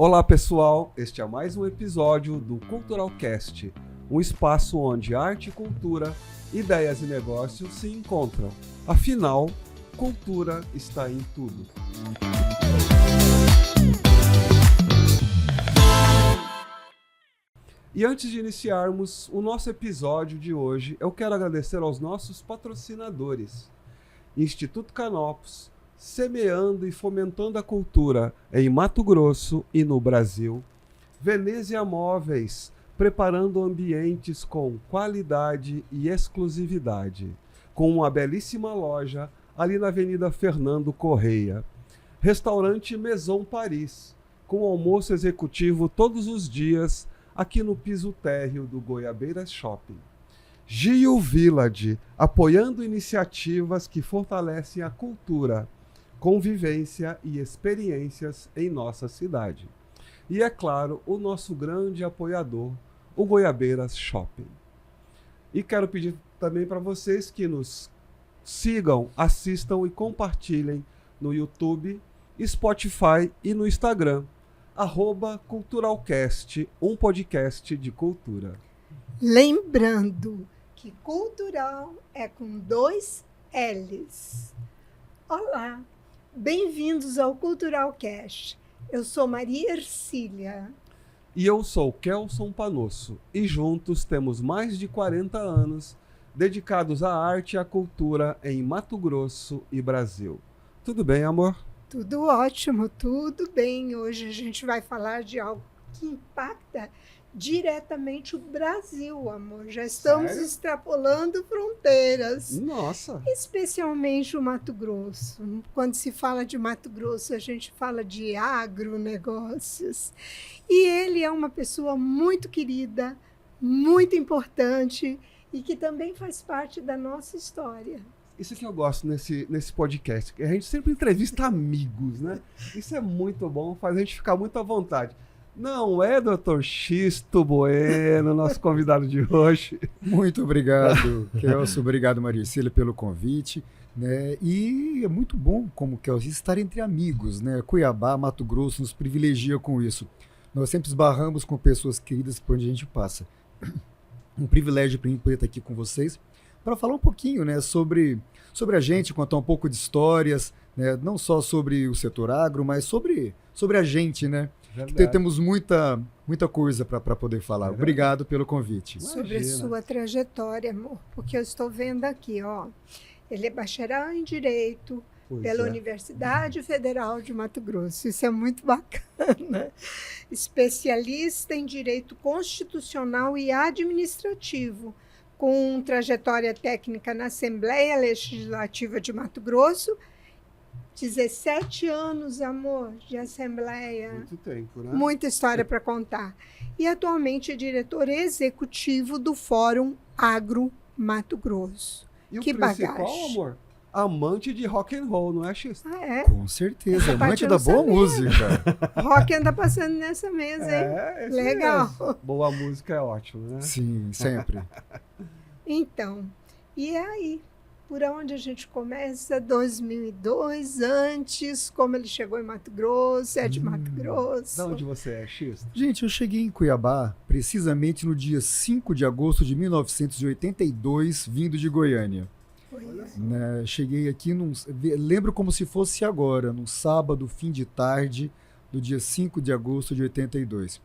Olá pessoal, este é mais um episódio do Culturalcast, um espaço onde arte e cultura, ideias e negócios se encontram. Afinal, cultura está em tudo. E antes de iniciarmos o nosso episódio de hoje, eu quero agradecer aos nossos patrocinadores. Instituto Canopus, semeando e fomentando a cultura em Mato Grosso e no Brasil. Venezia Móveis, preparando ambientes com qualidade e exclusividade, com uma belíssima loja ali na Avenida Fernando Correia. Restaurante Maison Paris, com almoço executivo todos os dias aqui no piso térreo do Goiabeiras Shopping. Gio Village, apoiando iniciativas que fortalecem a cultura, convivência e experiências em nossa cidade. E, é claro, o nosso grande apoiador, o Goiabeiras Shopping. E quero pedir também para vocês que nos sigam, assistam e compartilhem no YouTube, Spotify e no Instagram, @Culturalcast, um podcast de cultura. Lembrando que cultural é com 2 L's. Olá! Bem-vindos ao Culturalcast. Eu sou Maria Ercília. E eu sou Kelson Panosso. E juntos temos mais de 40 anos dedicados à arte e à cultura em Mato Grosso e Brasil. Tudo bem, amor? Tudo ótimo, tudo bem. Hoje a gente vai falar de algo que impacta diretamente o Brasil, amor. Já estamos Sério? extrapolando fronteiras. Nossa! Especialmente o Mato Grosso. Quando se fala de Mato Grosso, a gente fala de agronegócios. E ele é uma pessoa muito querida, muito importante e que também faz parte da nossa história. Isso que eu gosto nesse podcast, que a gente sempre entrevista amigos, né? Isso é muito bom, faz a gente ficar muito à vontade. Não é, Dr. Xisto Bueno, nosso convidado de hoje? Muito obrigado, Kelson. Obrigado, Maria Cília, pelo convite. Né? E é muito bom, como Kelson, estar entre amigos. Né? Cuiabá, Mato Grosso, nos privilegia com isso. Nós sempre esbarramos com pessoas queridas por onde a gente passa. Um privilégio para mim poder estar aqui com vocês para falar um pouquinho, né, sobre a gente, contar um pouco de histórias, né, não só sobre o setor agro, mas sobre a gente, né? Temos muita coisa para poder falar. Obrigado pelo convite. Sobre a Imagina. sua trajetória, amor, porque eu estou vendo aqui, ó. Ele é bacharel em Direito pela Universidade Federal de Mato Grosso. Isso é muito bacana. Especialista em Direito Constitucional e Administrativo, com trajetória técnica na Assembleia Legislativa de Mato Grosso. 17 anos, amor, de Assembleia. Muito tempo, né? Muita história para contar. E atualmente é diretor executivo do Fórum Agro Mato Grosso. E o que principal, bagagem. amor? Amante de rock and roll, não é, Xisto? Ah, é? Com certeza, Essa parte amante eu da não boa sabia. música. Rock anda passando nessa mesa, hein? Isso Legal. mesmo. Boa música é ótimo, né? Sim, sempre. Então, e aí? Por onde a gente começa? 2002, antes, como ele chegou em Mato Grosso, é de Mato Grosso. De onde você é, Xisto? Gente, eu cheguei em Cuiabá precisamente no dia 5 de agosto de 1982, vindo de Goiânia. Né, cheguei aqui, lembro como se fosse agora, num sábado, fim de tarde, do dia 5 de agosto de 82.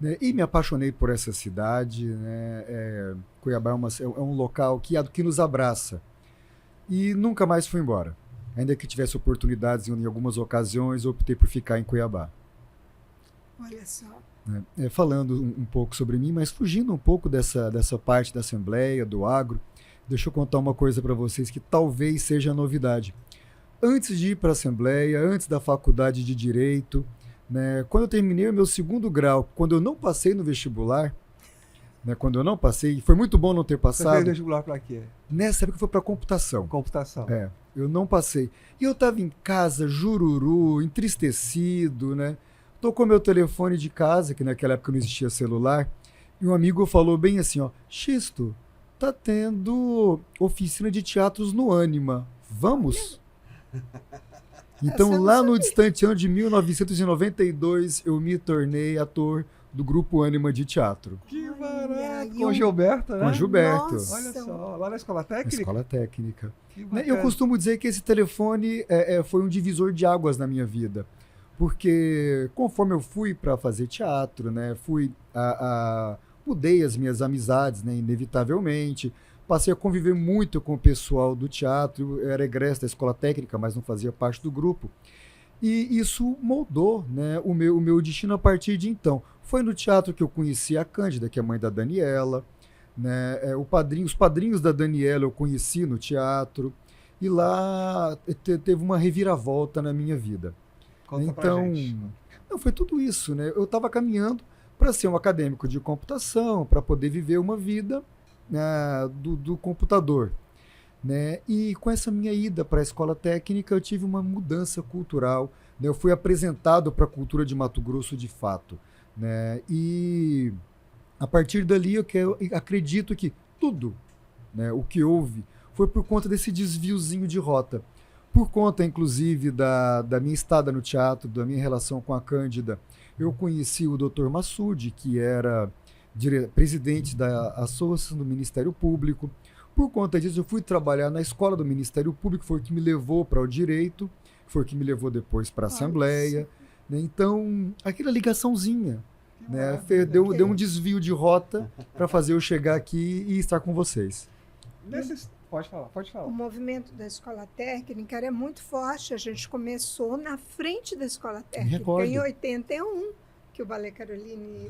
Né, e me apaixonei por essa cidade. Né, Cuiabá é um local que nos abraça. E nunca mais fui embora. Ainda que tivesse oportunidades em algumas ocasiões, eu optei por ficar em Cuiabá. Olha só. Né, falando um pouco sobre mim, mas fugindo um pouco dessa parte da Assembleia, do agro, deixa eu contar uma coisa para vocês que talvez seja novidade. Antes de ir para a Assembleia, antes da faculdade de Direito, né, quando eu terminei o meu 2º grau, quando eu não passei no vestibular, né, quando eu não passei, foi muito bom não ter Você passado. fez vestibular para quê? Nessa época foi para computação. Computação. Eu não passei. E eu estava em casa, jururu, entristecido, né? Tocou meu telefone de casa, que naquela época não existia celular, e um amigo falou bem assim, ó, Xisto, tá tendo oficina de teatros no Ânima. Vamos? Então, lá no distante ano de 1992, eu me tornei ator do grupo Ânima de Teatro. Que barato! Com Gilberto, né? Com Gilberto. Nossa. Olha só, lá na Escola Técnica? Na Escola Técnica. Que bacana. Eu costumo dizer que esse telefone foi um divisor de águas na minha vida. Porque conforme eu fui para fazer teatro, né, mudei as minhas amizades, né, inevitavelmente. Passei a conviver muito com o pessoal do teatro. Eu era egresso da Escola Técnica, mas não fazia parte do grupo. E isso moldou, né, o meu destino a partir de então. Foi no teatro que eu conheci a Cândida, que é a mãe da Daniela. Né, os padrinhos da Daniela eu conheci no teatro. E lá teve uma reviravolta na minha vida. Conta pra gente. Não, foi tudo isso. Né? Eu estava caminhando para ser um acadêmico de computação, para poder viver uma vida do computador. Né? E com essa minha ida para a Escola Técnica, eu tive uma mudança cultural. Né? Eu fui apresentado para a cultura de Mato Grosso de fato. Né? E a partir dali eu acredito que tudo, né, o que houve foi por conta desse desviozinho de rota. Por conta, inclusive, da minha estada no teatro, da minha relação com a Cândida, eu conheci o Dr. Massoud, que era presidente da Associação do Ministério Público. Por conta disso, eu fui trabalhar na escola do Ministério Público, foi o que me levou para o direito, foi o que me levou depois para a Assembleia. Né? Então, aquela ligaçãozinha, né, deu um desvio de rota para fazer eu chegar aqui e estar com vocês. Pode falar. O movimento da Escola Técnica era muito forte. A gente começou na frente da Escola Técnica, em 81, que o Ballet Caroline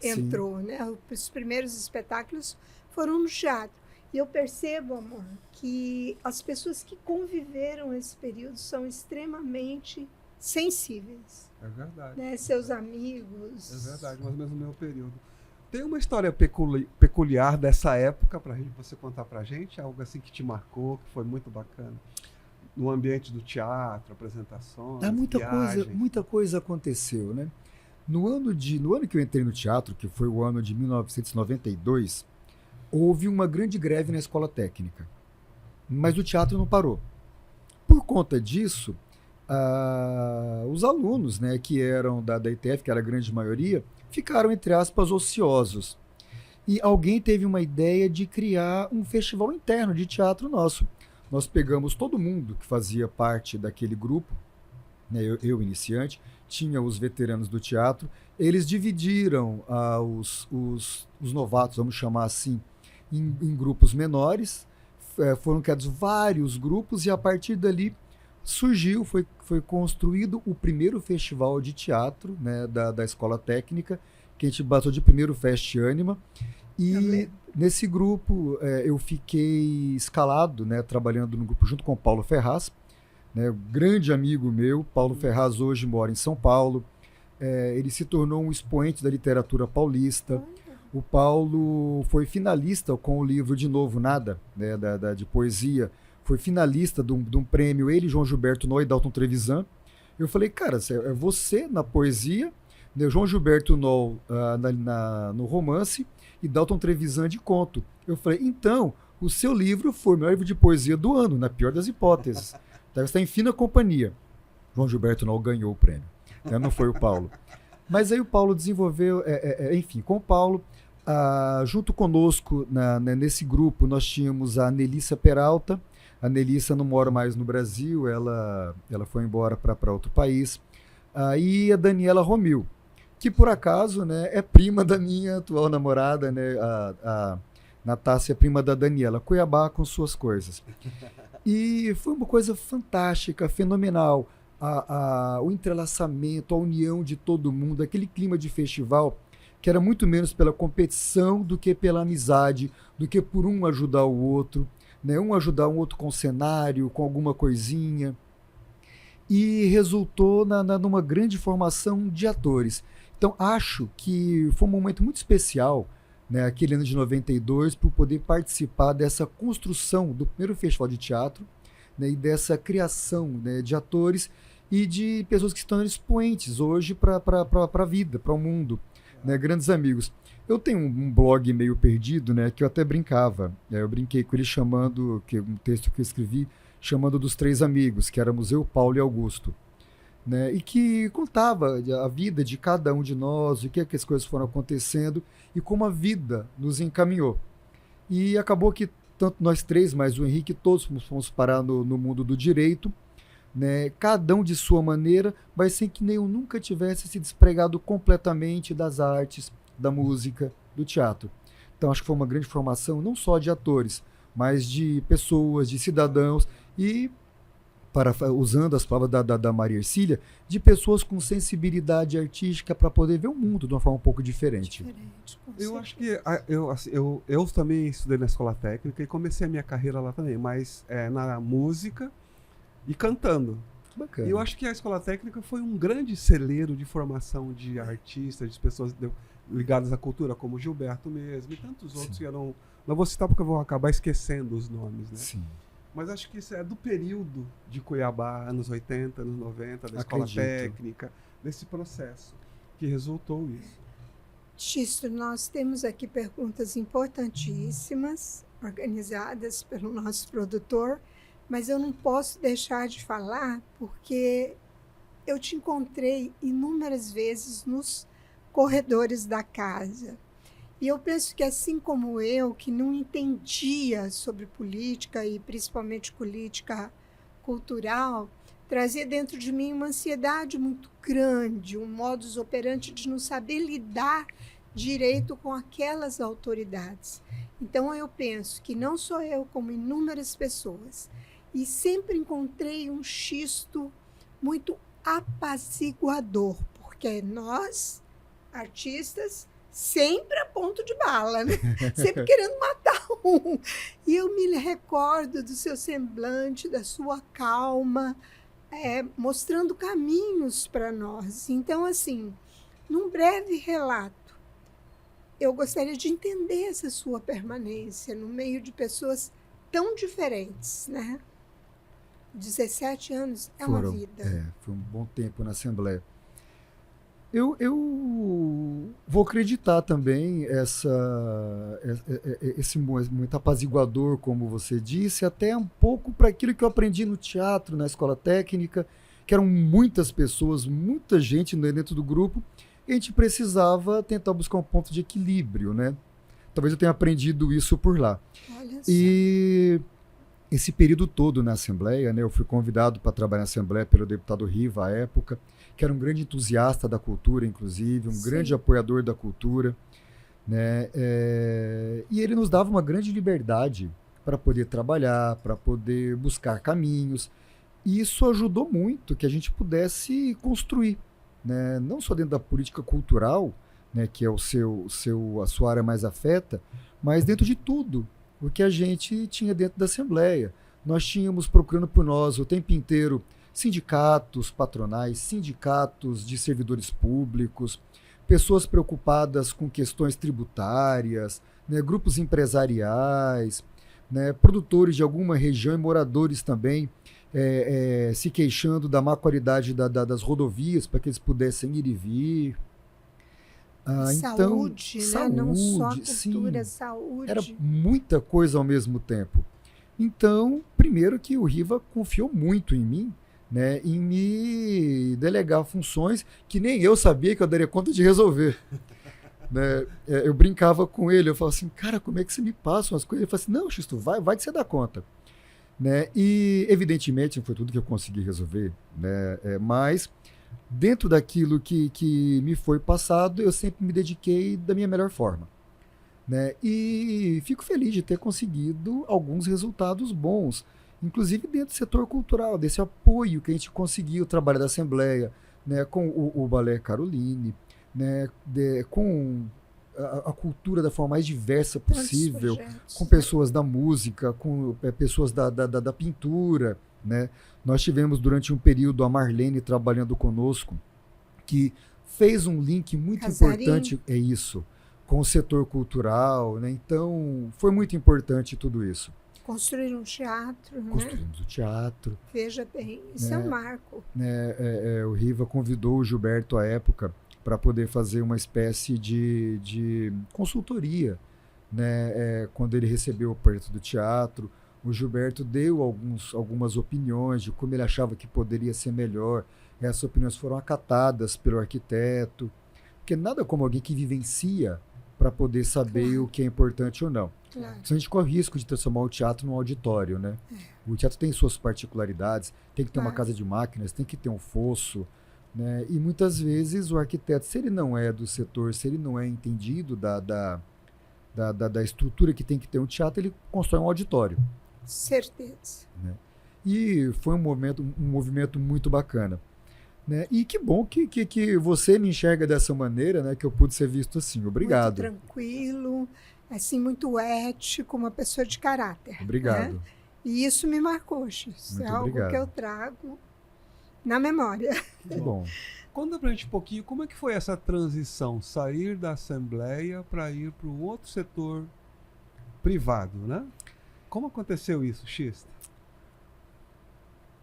entrou. Né? Os primeiros espetáculos foram no teatro. E eu percebo, amor, que as pessoas que conviveram esse período são extremamente sensíveis. É verdade. Né? Seus amigos. É verdade, mais ou menos no meu período. Tem uma história peculiar dessa época para você contar pra gente? Algo assim que te marcou, que foi muito bacana? No ambiente do teatro, apresentações, muita coisa aconteceu, né? No ano que eu entrei no teatro, que foi o ano de 1992, houve uma grande greve na Escola Técnica. Mas o teatro não parou. Por conta disso, os alunos, né, que eram da ITF, que era a grande maioria, ficaram, entre aspas, ociosos. E alguém teve uma ideia de criar um festival interno de teatro nosso. Nós pegamos todo mundo que fazia parte daquele grupo, né, eu iniciante, tinha os veteranos do teatro, eles dividiram os novatos, vamos chamar assim, em grupos menores, foram criados vários grupos e a partir dali surgiu, foi construído o primeiro festival de teatro, né, da Escola Técnica, que a gente bateu de primeiro Fest Ânima. E nesse grupo eu fiquei escalado, né, trabalhando no grupo junto com o Paulo Ferraz, né, grande amigo meu. Paulo Ferraz hoje mora em São Paulo. Ele se tornou um expoente da literatura paulista. O Paulo foi finalista com o livro De Novo Nada, né, de poesia. Foi finalista de um prêmio, ele, João Gilberto Noll e Dalton Trevisan. Eu falei, cara, é você na poesia, né, João Gilberto Noll no romance e Dalton Trevisan de conto. Eu falei, então, o seu livro foi o melhor livro de poesia do ano, na pior das hipóteses. Então, você está em fina companhia. João Gilberto Noll ganhou o prêmio, né, não foi o Paulo. Mas aí o Paulo desenvolveu, enfim, com o Paulo, junto conosco nesse grupo, nós tínhamos a Nelissa Peralta. A Nelissa não mora mais no Brasil, ela foi embora para outro país. E a Daniela Romil, que por acaso, né, é prima da minha atual namorada, né, a Natácia é prima da Daniela, Cuiabá com suas coisas. E foi uma coisa fantástica, fenomenal. O entrelaçamento, a união de todo mundo, aquele clima de festival que era muito menos pela competição do que pela amizade, do que por um ajudar o outro. Né, um ajudar um outro com cenário, com alguma coisinha, e resultou numa grande formação de atores. Então, acho que foi um momento muito especial, né, aquele ano de 92, por poder participar dessa construção do primeiro festival de teatro, né, e dessa criação, né, de atores e de pessoas que estão expoentes hoje para a vida, para o mundo, né, grandes amigos. Eu tenho um blog meio perdido, né, que eu até brincava. Eu brinquei com ele chamando, um texto que eu escrevi, chamando dos três amigos, que éramos eu, Paulo e Augusto. Né, e que contava a vida de cada um de nós, o que as coisas foram acontecendo e como a vida nos encaminhou. E acabou que tanto nós três, mais o Henrique, todos fomos parar no mundo do direito, né, cada um de sua maneira, mas sem que nenhum nunca tivesse se despregado completamente das artes, da música, do teatro. Então acho que foi uma grande formação, não só de atores, mas de pessoas, de cidadãos e, usando as palavras da Maria Hercília, de pessoas com sensibilidade artística para poder ver o mundo de uma forma um pouco diferente. Eu acho que eu também estudei na escola técnica e comecei a minha carreira lá também, mas na música e cantando. Bacana. E eu acho que a escola técnica foi um grande celeiro de formação de artistas, de pessoas ligadas à cultura, como Gilberto mesmo e tantos outros que eram... Não vou citar porque eu vou acabar esquecendo os nomes, né? Sim. Mas acho que isso é do período de Cuiabá, anos 80, anos 90, da escola técnica, desse processo que resultou isso. Xisto, nós temos aqui perguntas importantíssimas, organizadas pelo nosso produtor, mas eu não posso deixar de falar porque eu te encontrei inúmeras vezes nos corredores da casa. E eu penso que, assim como eu, que não entendia sobre política, e principalmente política cultural, trazia dentro de mim uma ansiedade muito grande, um modus operandi de não saber lidar direito com aquelas autoridades. Então, eu penso que não só eu, como inúmeras pessoas, e sempre encontrei um Xisto muito apaziguador, porque nós, artistas, sempre a ponto de bala, né? Sempre querendo matar um. E eu me recordo do seu semblante, da sua calma, mostrando caminhos para nós. Então, assim, num breve relato, eu gostaria de entender essa sua permanência no meio de pessoas tão diferentes, né? 17 anos uma vida. Foi um bom tempo na Assembleia. Eu vou acreditar também esse momento apaziguador, como você disse, até um pouco para aquilo que eu aprendi no teatro, na escola técnica, que eram muitas pessoas, muita gente dentro do grupo, e a gente precisava tentar buscar um ponto de equilíbrio, né? Talvez eu tenha aprendido isso por lá. Olha só. E esse período todo na Assembleia, né, eu fui convidado para trabalhar na Assembleia pelo deputado Riva, à época, que era um grande entusiasta da cultura, inclusive, um grande apoiador da cultura, né, e ele nos dava uma grande liberdade para poder trabalhar, para poder buscar caminhos, e isso ajudou muito que a gente pudesse construir, né, não só dentro da política cultural, né, que é a sua área mais afeta, mas dentro de tudo o que a gente tinha dentro da Assembleia. Nós tínhamos procurando por nós o tempo inteiro sindicatos patronais, sindicatos de servidores públicos, pessoas preocupadas com questões tributárias, né, grupos empresariais, né, produtores de alguma região e moradores também se queixando da má qualidade das rodovias para que eles pudessem ir e vir. Saúde, então, né? Não só cultura, sim, saúde. Era muita coisa ao mesmo tempo. Então, primeiro que o Riva confiou muito em mim, né, em me delegar funções que nem eu sabia que eu daria conta de resolver. Né? Eu brincava com ele, eu falava assim, cara, como é que você me passa umas coisas? Ele falou assim, não, Xisto, vai que você dá conta. Né? E, evidentemente, não foi tudo que eu consegui resolver, né? Mas dentro daquilo que me foi passado, eu sempre me dediquei da minha melhor forma. Né? E fico feliz de ter conseguido alguns resultados bons, inclusive dentro do setor cultural, desse apoio que a gente conseguiu, o trabalho da Assembleia, né, com o Balé Caroline, né, com a cultura da forma mais diversa possível, com pessoas da música, com pessoas da pintura. Né? Nós tivemos durante um período a Marlene trabalhando conosco, que fez um link muito importante, com o setor cultural. Né? Então, foi muito importante tudo isso. Construir um teatro, né? Construímos o teatro. Veja bem, isso é um marco. O Riva convidou o Gilberto à época para poder fazer uma espécie de consultoria, né? Quando ele recebeu o projeto do teatro, O Gilberto deu algumas opiniões de como ele achava que poderia ser melhor. Essas opiniões foram acatadas pelo arquiteto, porque nada como alguém que vivencia para poder saber o que é importante ou não. Claro. Senão a gente corre o risco de transformar o teatro num auditório, né? O teatro tem suas particularidades, tem que ter uma casa de máquinas, tem que ter um fosso, né? E muitas vezes o arquiteto, se ele não é do setor, se ele não é entendido da estrutura que tem que ter um teatro, ele constrói um auditório. Certeza. Né? E foi um movimento muito bacana. Né? E que bom que você me enxerga dessa maneira, né? Que eu pude ser visto assim. Obrigado. Muito tranquilo, assim, muito ético, uma pessoa de caráter. Obrigado. Né? E isso me marcou, X. É algo que eu trago na memória. Que bom. Conta pra gente um pouquinho como é que foi essa transição, sair da Assembleia para ir para o outro setor privado, né? Como aconteceu isso, X?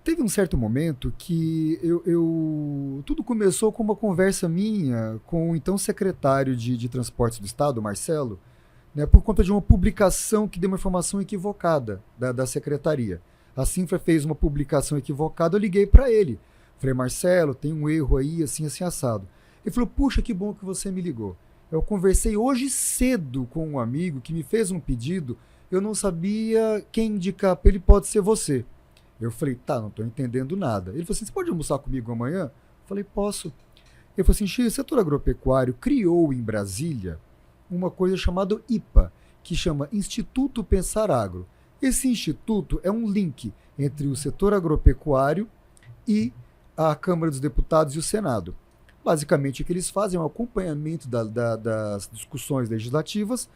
Teve um certo momento que tudo começou com uma conversa minha com o então secretário de Transportes do Estado, Marcelo, né, por conta de uma publicação que deu uma informação equivocada da secretaria. A Cinfra fez uma publicação equivocada, eu liguei para ele. Falei, Marcelo, tem um erro aí, assim assado. Ele falou, puxa, que bom que você me ligou. Eu conversei hoje cedo com um amigo que me fez um pedido, eu não sabia quem indicar para ele, pode ser você. Eu falei, tá, não estou entendendo nada. Ele falou assim, você pode almoçar comigo amanhã? Eu falei, posso. Ele falou assim, o setor agropecuário criou em Brasília uma coisa chamada IPA, que chama Instituto Pensar Agro. Esse instituto é um link entre o setor agropecuário e a Câmara dos Deputados e o Senado. Basicamente, o que eles fazem é um acompanhamento das discussões legislativas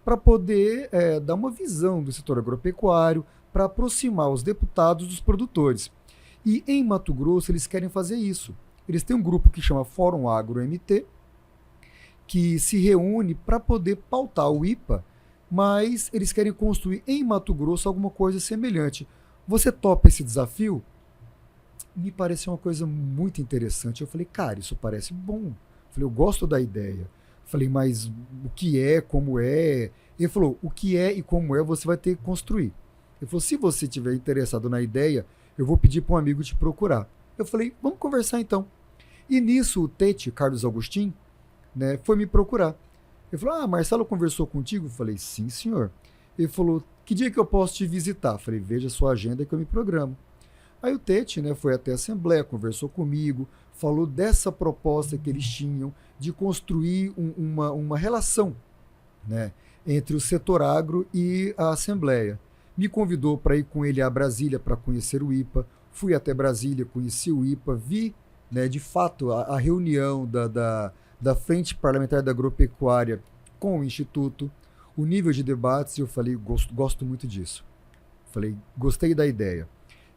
para poder dar uma visão do setor agropecuário, para aproximar os deputados dos produtores. E em Mato Grosso eles querem fazer isso. Eles têm um grupo que chama Fórum Agro MT, que se reúne para poder pautar o IPA, mas eles querem construir em Mato Grosso alguma coisa semelhante. Você topa esse desafio? Me pareceu uma coisa muito interessante. Eu falei, cara, isso parece bom. Eu falei, eu gosto da ideia. Eu falei, mas o que é, como é? Ele falou, o que é e como é você vai ter que construir. Ele falou, se você estiver interessado na ideia, eu vou pedir para um amigo te procurar. Eu falei, vamos conversar então. E nisso o Tete, Carlos Agostinho, né, foi me procurar. Ele falou, Marcelo conversou contigo? Eu falei, sim, senhor. Ele falou, que dia que eu posso te visitar? Eu falei, veja a sua agenda que eu me programo. Aí o Tete, né, foi até a Assembleia, conversou comigo, falou dessa proposta que eles tinham de construir uma relação, né, entre o setor agro e a Assembleia. Me convidou para ir com ele a Brasília para conhecer o IPA. Fui até Brasília, conheci o IPA, vi, né, de fato a reunião da Frente Parlamentar da Agropecuária com o Instituto, o nível de debates, e eu falei, gosto muito disso. Falei, gostei da ideia.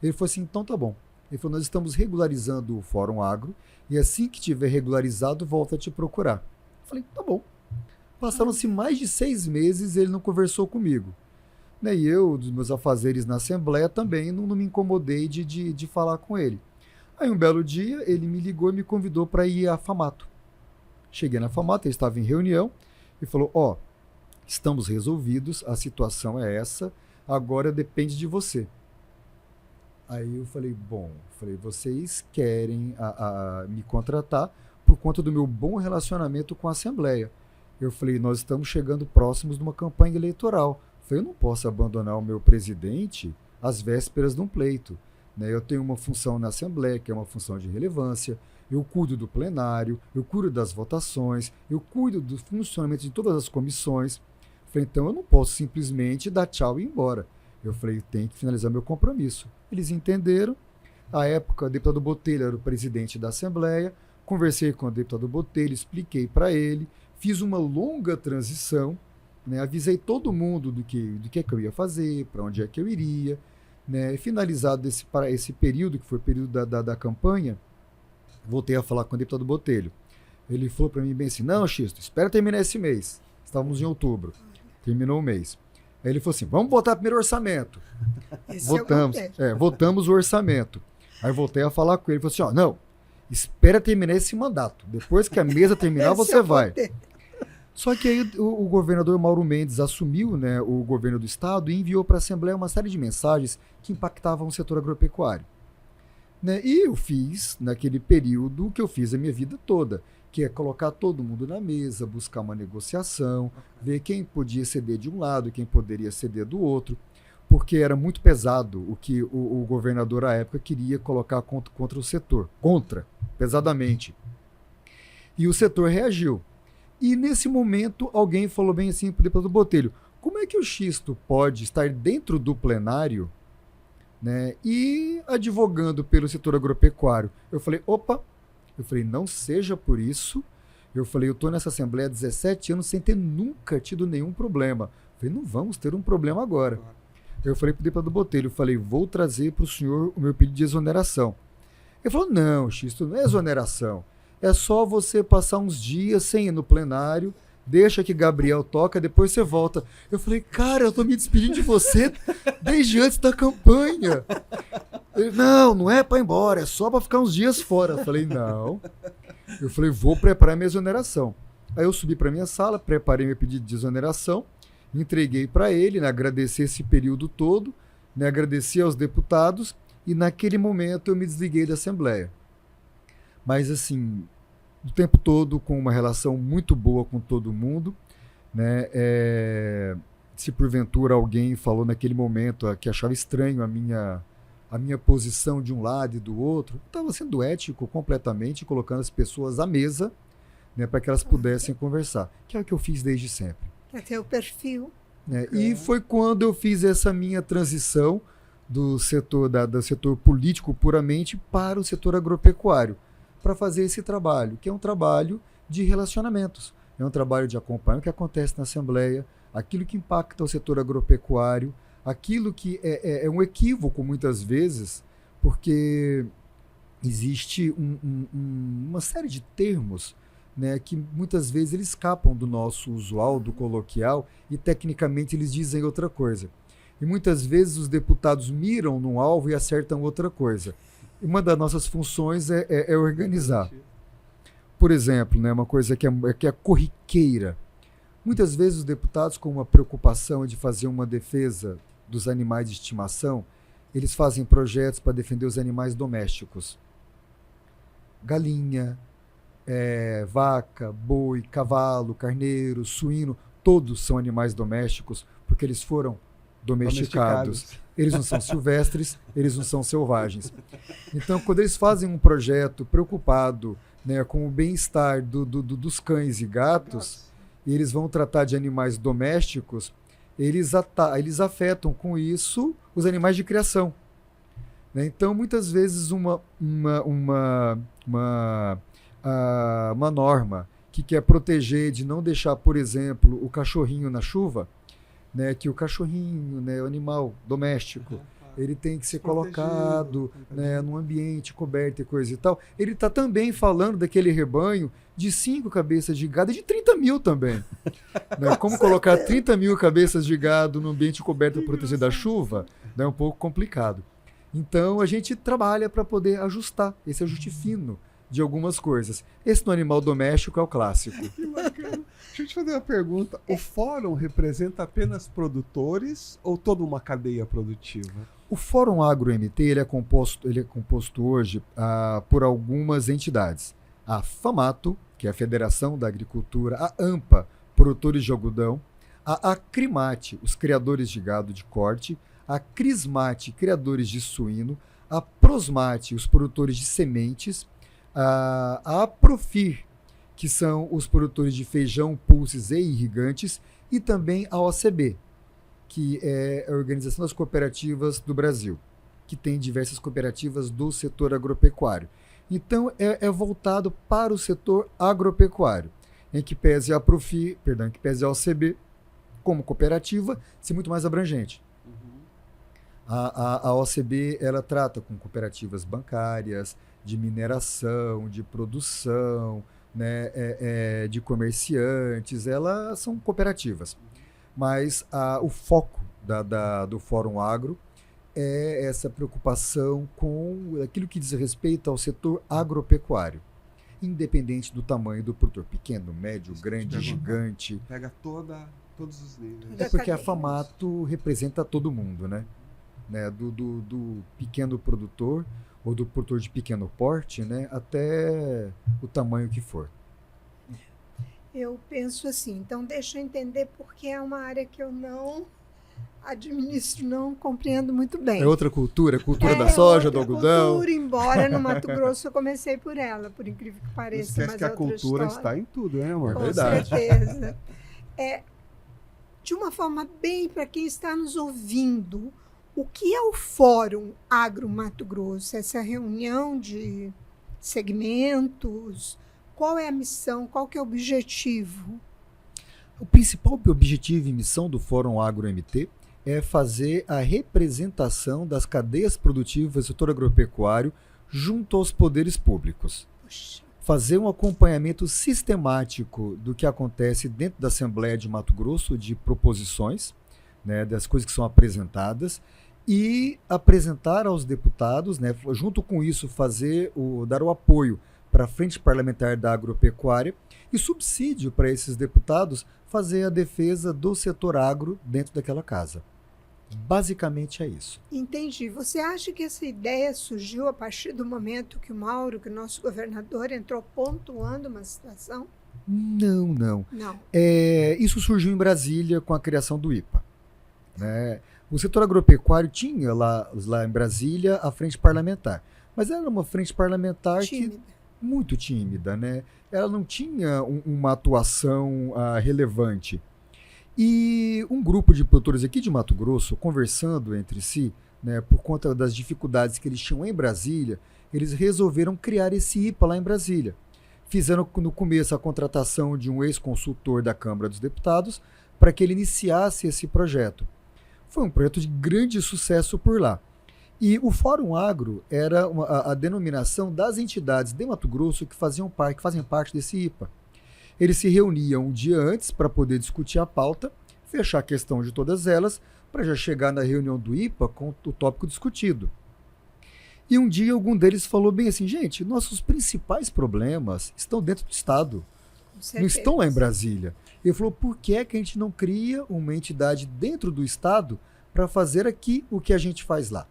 Ele falou assim, então tá bom. Ele falou, nós estamos regularizando o Fórum Agro, e assim que tiver regularizado, volta a te procurar. Eu falei, tá bom. Passaram-se mais de 6 meses e ele não conversou comigo. Né, e eu, dos meus afazeres na Assembleia, também não me incomodei de falar com ele. Aí um belo dia, ele me ligou e me convidou para ir à FAMATO. Cheguei na FAMATO, ele estava em reunião, e falou, estamos resolvidos, a situação é essa, agora depende de você. Aí eu falei, vocês querem me contratar por conta do meu bom relacionamento com a Assembleia. Eu falei, nós estamos chegando próximos de uma campanha eleitoral. Eu não posso abandonar o meu presidente às vésperas de um pleito. Né? Eu tenho uma função na Assembleia, que é uma função de relevância, eu cuido do plenário, eu cuido das votações, eu cuido do funcionamento de todas as comissões. Eu falei, então eu não posso simplesmente dar tchau e ir embora. Eu falei, tem que finalizar meu compromisso. Eles entenderam. À época, o deputado Botelho era o presidente da Assembleia, conversei com o deputado Botelho, expliquei para ele, fiz uma longa transição, né, avisei todo mundo do que é que eu ia fazer, para onde é que eu iria. Né, finalizado esse período, que foi o período da campanha, voltei a falar com o deputado Botelho. Ele falou para mim bem assim, não, Xisto, espera terminar esse mês. Estávamos em outubro, terminou o mês. Aí ele falou assim, vamos votar primeiro o orçamento. Votamos o orçamento. Aí voltei a falar com ele, ele falou assim, não, espera terminar esse mandato. Depois que a mesa terminar, você vai. Só que aí o governador Mauro Mendes assumiu, né, o governo do estado e enviou para a Assembleia uma série de mensagens que impactavam o setor agropecuário. Né? E eu fiz, naquele período, o que eu fiz a minha vida toda, que é colocar todo mundo na mesa, buscar uma negociação, ver quem podia ceder de um lado, quem poderia ceder do outro, porque era muito pesado o que o governador à época queria colocar contra o setor, pesadamente. E o setor reagiu. E nesse momento alguém falou bem assim para o deputado Botelho, como é que o Xisto pode estar dentro do plenário, né, e advogando pelo setor agropecuário? Eu falei, não seja por isso. Eu falei, eu estou nessa Assembleia há 17 anos sem ter nunca tido nenhum problema. Eu falei, não vamos ter um problema agora. Eu falei para o deputado Botelho, vou trazer para o senhor o meu pedido de exoneração. Ele falou, não, Xisto, não é exoneração. É só você passar uns dias sem ir no plenário, deixa que Gabriel toca, depois você volta. Eu falei, cara, eu tô me despedindo de você desde antes da campanha. Ele, não é para ir embora, é só para ficar uns dias fora. Eu falei, não. Eu falei, vou preparar minha exoneração. Aí eu subi para minha sala, preparei meu pedido de exoneração, entreguei para ele, né, agradeci esse período todo, né, agradeci aos deputados e naquele momento eu me desliguei da Assembleia. Mas assim, o tempo todo com uma relação muito boa com todo mundo, né? Se porventura alguém falou naquele momento que achava estranho a minha posição de um lado e do outro, estava sendo ético completamente, colocando as pessoas à mesa, né, para que elas pudessem conversar, que é o que eu fiz desde sempre. É teu perfil. Né? E foi quando eu fiz essa minha transição do setor político puramente para o setor agropecuário, para fazer esse trabalho, que é um trabalho de relacionamentos, é um trabalho de acompanhar o que acontece na Assembleia, aquilo que impacta o setor agropecuário, aquilo que é um equívoco muitas vezes, porque existe uma série de termos, né, que muitas vezes eles escapam do nosso usual, do coloquial, e tecnicamente eles dizem outra coisa. E muitas vezes os deputados miram num alvo e acertam outra coisa. Uma das nossas funções é organizar. Por exemplo, né, uma coisa que é corriqueira. Muitas vezes os deputados, com uma preocupação de fazer uma defesa dos animais de estimação, eles fazem projetos para defender os animais domésticos. Galinha, vaca, boi, cavalo, carneiro, suíno, todos são animais domésticos porque eles foram domesticados. Eles não são silvestres, eles não são selvagens. Então, quando eles fazem um projeto preocupado, né, com o bem-estar dos cães e gatos, e eles vão tratar de animais domésticos, eles afetam com isso os animais de criação. Né? Então, muitas vezes uma norma que quer proteger de não deixar, por exemplo, o cachorrinho na chuva, né, que o cachorrinho, né, o animal doméstico, ele tem que ser colocado, né, num ambiente coberto e coisa e tal. Ele está também falando daquele rebanho de 5 cabeças de gado e de 30 mil também. Né? Como colocar 30 mil cabeças de gado num ambiente coberto para proteger da chuva, né, é um pouco complicado. Então a gente trabalha para poder ajustar esse ajuste fino de algumas coisas. Esse no animal doméstico é o clássico. Que bacana. Deixa eu te fazer uma pergunta. O fórum representa apenas produtores ou toda uma cadeia produtiva? O Fórum Agro-MT ele é composto hoje por algumas entidades. A FAMATO, que é a Federação da Agricultura, a AMPA, produtores de algodão, a Acrimate, os criadores de gado de corte, a Crismate, criadores de suíno, a Prosmate, os produtores de sementes, a Profir, que são os produtores de feijão, pulses e irrigantes, e também a OCB, que é a Organização das Cooperativas do Brasil, que tem diversas cooperativas do setor agropecuário. Então, é voltado para o setor agropecuário, em que pese a Profir, que pese a OCB, como cooperativa, ser muito mais abrangente. A OCB, ela trata com cooperativas bancárias, de mineração, de produção, né, de comerciantes, elas são cooperativas. Mas o foco do Fórum Agro é essa preocupação com aquilo que diz respeito ao setor agropecuário. independente do tamanho do produtor, pequeno, médio, grande, gigante. Pega todos os níveis. É porque a FAMATO representa todo mundo, né? Do pequeno produtor ou do produtor de pequeno porte, né? Até o tamanho que for. Eu penso assim, então deixa eu entender porque é uma área que eu não administro, não compreendo muito bem. É outra cultura, cultura da soja, do algodão. Cultura, embora no Mato Grosso eu comecei por ela, por incrível que pareça. Esquece mas que a cultura está em tudo, né, amor? Com Verdade. certeza. De uma forma bem para quem está nos ouvindo, o que é o Fórum Agro Mato Grosso? Essa reunião de segmentos, qual é a missão, qual que é o objetivo? O principal objetivo e missão do Fórum Agro MT é fazer a representação das cadeias produtivas do setor agropecuário junto aos poderes públicos. Puxa. Fazer um acompanhamento sistemático do que acontece dentro da Assembleia de Mato Grosso, de proposições, né, das coisas que são apresentadas, e apresentar aos deputados, né, junto com isso, dar o apoio para a Frente Parlamentar da Agropecuária e subsídio para esses deputados fazer a defesa do setor agro dentro daquela casa. Basicamente é isso. Entendi. Você acha que essa ideia surgiu a partir do momento que o Mauro, que o nosso governador, entrou pontuando uma situação? Não. Não. Isso surgiu em Brasília com a criação do IPA. Né? O setor agropecuário tinha lá em Brasília a frente parlamentar, mas era uma frente parlamentar muito tímida, né? Ela não tinha uma atuação relevante. E um grupo de produtores aqui de Mato Grosso, conversando entre si, né, por conta das dificuldades que eles tinham em Brasília, eles resolveram criar esse IPA lá em Brasília. Fizeram no começo a contratação de um ex-consultor da Câmara dos Deputados para que ele iniciasse esse projeto. Foi um projeto de grande sucesso por lá. E o Fórum Agro era a denominação das entidades de Mato Grosso que fazem parte desse IPA. Eles se reuniam um dia antes para poder discutir a pauta, fechar a questão de todas elas, para já chegar na reunião do IPA com o tópico discutido. E um dia algum deles falou bem assim, gente, nossos principais problemas estão dentro do Estado, não estão lá em Brasília. Ele falou, por que é que a gente não cria uma entidade dentro do Estado para fazer aqui o que a gente faz lá?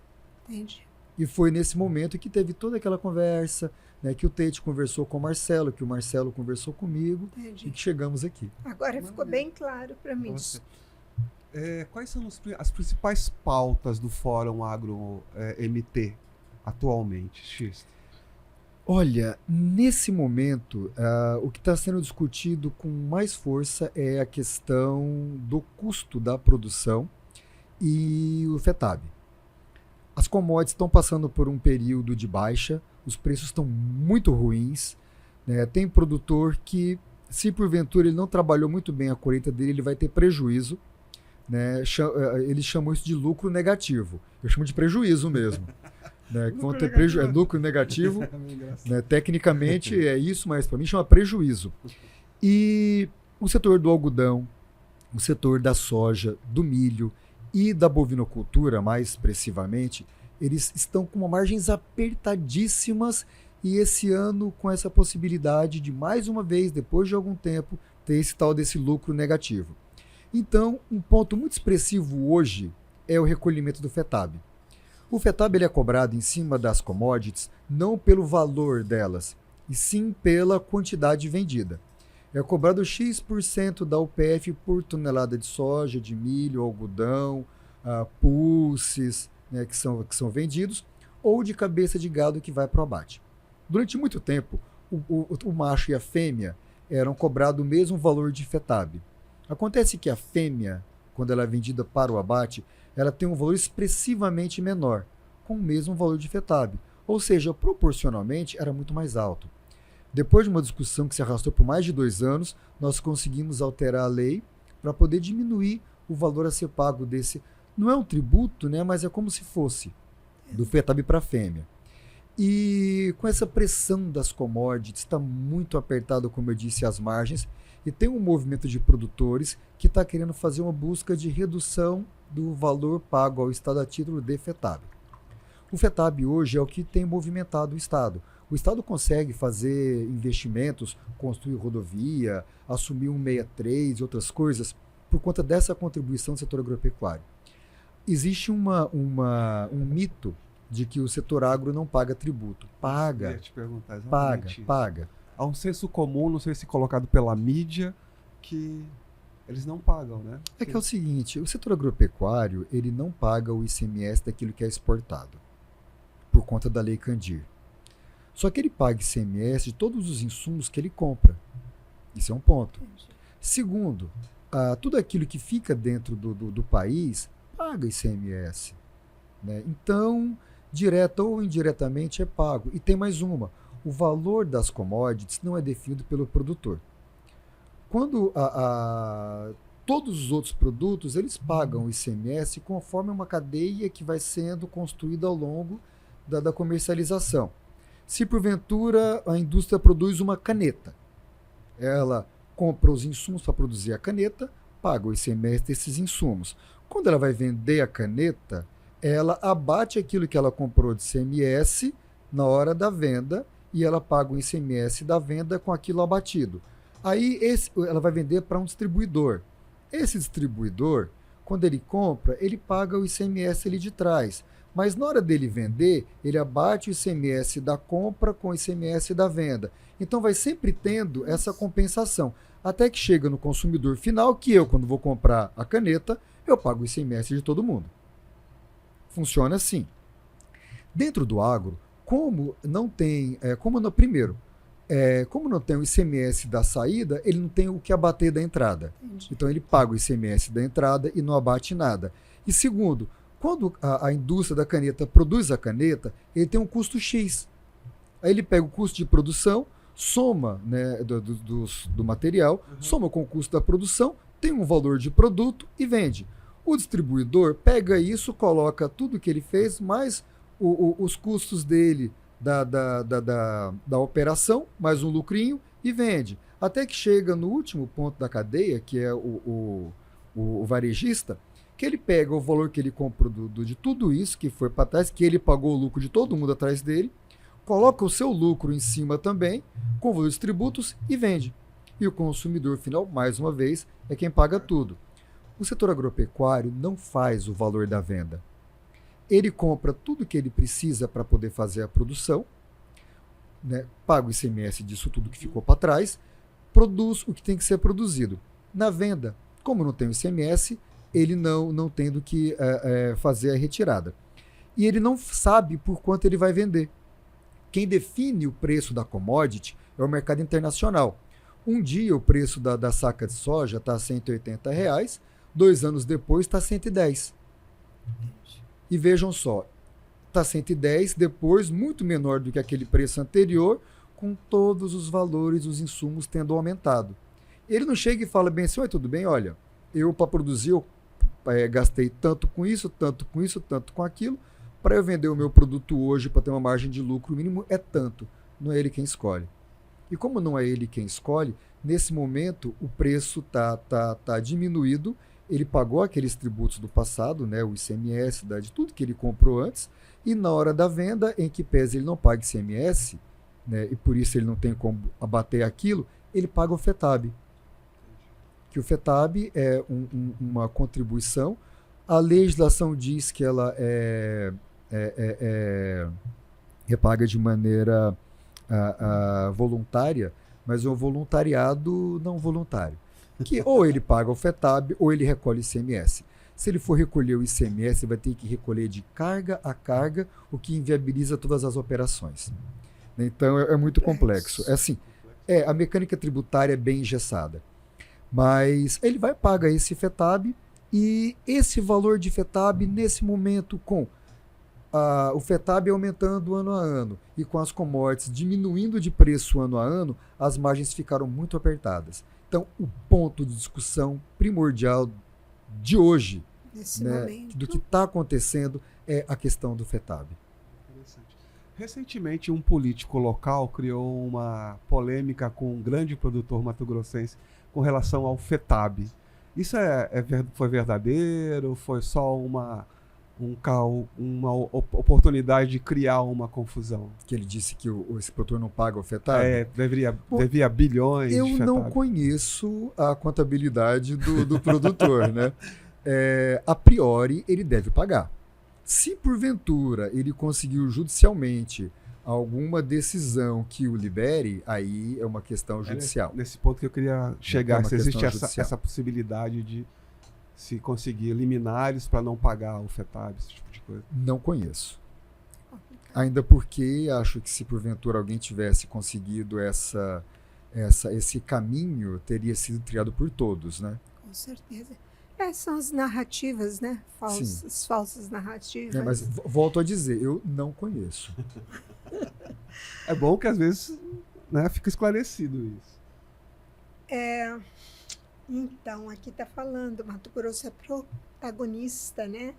Entendi. E foi nesse momento que teve toda aquela conversa, né, que o Teite conversou com o Marcelo, que o Marcelo conversou comigo. Entendi. E que chegamos aqui. Agora ficou bem claro para mim. Quais são as principais pautas do Fórum Agro MT atualmente, Xisto? Olha, nesse momento, o que está sendo discutido com mais força é a questão do custo da produção e o FETAB. As commodities estão passando por um período de baixa, os preços estão muito ruins, né? Tem produtor que, se porventura ele não trabalhou muito bem a colheita dele, ele vai ter prejuízo, né? Eles chamam isso de lucro negativo. Eu chamo de prejuízo mesmo. Né? Vão ter lucro negativo. Né? Tecnicamente é isso, mas para mim chama prejuízo. E o setor do algodão, o setor da soja, do milho e da bovinocultura, mais expressivamente, eles estão com margens apertadíssimas e esse ano com essa possibilidade de, mais uma vez, depois de algum tempo, ter esse tal desse lucro negativo. Então, um ponto muito expressivo hoje é o recolhimento do FETAB. O FETAB ele é cobrado em cima das commodities não pelo valor delas, e sim pela quantidade vendida. É cobrado X% da UPF por tonelada de soja, de milho, algodão, pulses, né, que são vendidos, ou de cabeça de gado que vai para o abate. Durante muito tempo, o macho e a fêmea eram cobrados o mesmo valor de FETAB. Acontece que a fêmea, quando ela é vendida para o abate, ela tem um valor expressivamente menor, com o mesmo valor de FETAB. Ou seja, proporcionalmente era muito mais alto. Depois de uma discussão que se arrastou por mais de 2 anos, nós conseguimos alterar a lei para poder diminuir o valor a ser pago desse. Não é um tributo, né, mas é como se fosse do FETAB para a fêmea. E com essa pressão das commodities, está muito apertado, como eu disse, as margens, e tem um movimento de produtores que está querendo fazer uma busca de redução do valor pago ao Estado a título de FETAB. O FETAB hoje é o que tem movimentado o Estado. O Estado consegue fazer investimentos, construir rodovia, assumir 163 e outras coisas, por conta dessa contribuição do setor agropecuário. Existe um mito de que o setor agro não paga tributo. Paga. Eu ia te perguntar exatamente isso. Paga. Há um senso comum, não sei se colocado pela mídia, que eles não pagam, né? É que é o seguinte, o setor agropecuário, ele não paga o ICMS daquilo que é exportado, por conta da Lei Candir. Só que ele paga ICMS de todos os insumos que ele compra. Isso é um ponto. Segundo, tudo aquilo que fica dentro do país paga ICMS. Né? Então, direta ou indiretamente é pago. E tem mais uma. O valor das commodities não é definido pelo produtor. Quando todos os outros produtos, eles pagam o ICMS conforme uma cadeia que vai sendo construída ao longo da comercialização. Se porventura a indústria produz uma caneta, ela compra os insumos para produzir a caneta, paga o ICMS desses insumos. Quando ela vai vender a caneta, ela abate aquilo que ela comprou de ICMS na hora da venda e ela paga o ICMS da venda com aquilo abatido. Aí ela vai vender para um distribuidor. Esse distribuidor, quando ele compra, ele paga o ICMS ali de trás. Mas na hora dele vender, ele abate o ICMS da compra com o ICMS da venda. Então vai sempre tendo essa compensação. Até que chega no consumidor final, que eu, quando vou comprar a caneta, eu pago o ICMS de todo mundo. Funciona assim. Dentro do agro, como não tem o ICMS da saída, ele não tem o que abater da entrada. Entendi. Então ele paga o ICMS da entrada e não abate nada. E segundo, quando a indústria da caneta produz a caneta, ele tem um custo X. Aí ele pega o custo de produção, soma, né, do material, soma com o custo da produção, tem um valor de produto e vende. O distribuidor pega isso, coloca tudo que ele fez, mais os custos dele da operação, mais um lucrinho e vende. Até que chega no último ponto da cadeia, que é o varejista, que ele pega o valor que ele comprou de tudo isso que foi para trás, que ele pagou o lucro de todo mundo atrás dele, coloca o seu lucro em cima também, com valores tributos e vende. E o consumidor final, mais uma vez, é quem paga tudo. O setor agropecuário não faz o valor da venda. Ele compra tudo que ele precisa para poder fazer a produção, né, paga o ICMS disso tudo que ficou para trás, produz o que tem que ser produzido. Na venda, como não tem o ICMS, ele não tem do que fazer a retirada. E ele não sabe por quanto ele vai vender. Quem define o preço da commodity é o mercado internacional. Um dia o preço da saca de soja está R$ 180, 2 anos depois está 110. E vejam só, está 110, depois muito menor do que aquele preço anterior, com todos os valores, os insumos tendo aumentado. Ele não chega e fala bem assim, oi, tudo bem, olha, eu para produzir eu gastei tanto com isso, tanto com isso, tanto com aquilo, para eu vender o meu produto hoje para ter uma margem de lucro mínimo é tanto. Não é ele quem escolhe. E como não é ele quem escolhe, nesse momento o preço tá diminuído, ele pagou aqueles tributos do passado, né, o ICMS, de tudo que ele comprou antes, e na hora da venda, em que pese ele não paga ICMS, né, e por isso ele não tem como abater aquilo, ele paga o FETAB. Que o FETAB é uma contribuição. A legislação diz que ela é paga de maneira voluntária, mas é um voluntariado não voluntário. Que ou ele paga o FETAB ou ele recolhe ICMS. Se ele for recolher o ICMS, ele vai ter que recolher de carga a carga, o que inviabiliza todas as operações. Então é muito complexo. É assim, a mecânica tributária é bem engessada. Mas ele vai pagar esse FETAB e esse valor de FETAB nesse momento com o FETAB aumentando ano a ano e com as commodities diminuindo de preço ano a ano, as margens ficaram muito apertadas. Então, o ponto de discussão primordial de hoje, né, do que está acontecendo, é a questão do FETAB. Interessante. Recentemente, um político local criou uma polêmica com um grande produtor mato-grossense com relação ao FETAB. Isso foi verdadeiro? Foi só uma oportunidade de criar uma confusão. Que ele disse que esse produtor não paga o FETAB? Devia bilhões Eu de FETAB. não conheço a contabilidade do produtor, né? A priori, ele deve pagar. Se porventura ele conseguiu judicialmente alguma decisão que o libere, aí é uma questão judicial. Nesse ponto que eu queria chegar, se existe judicial. essa possibilidade de se conseguir liminares para não pagar o FETAB, esse tipo de coisa. Não conheço. Ainda porque acho que se porventura alguém tivesse conseguido esse caminho, teria sido triado por todos, né? Com certeza. São as narrativas, né? As falsas narrativas. Mas volto a dizer, eu não conheço. É bom que às vezes, né, fica esclarecido isso. Então, aqui está falando, Mato Grosso é protagonista, né,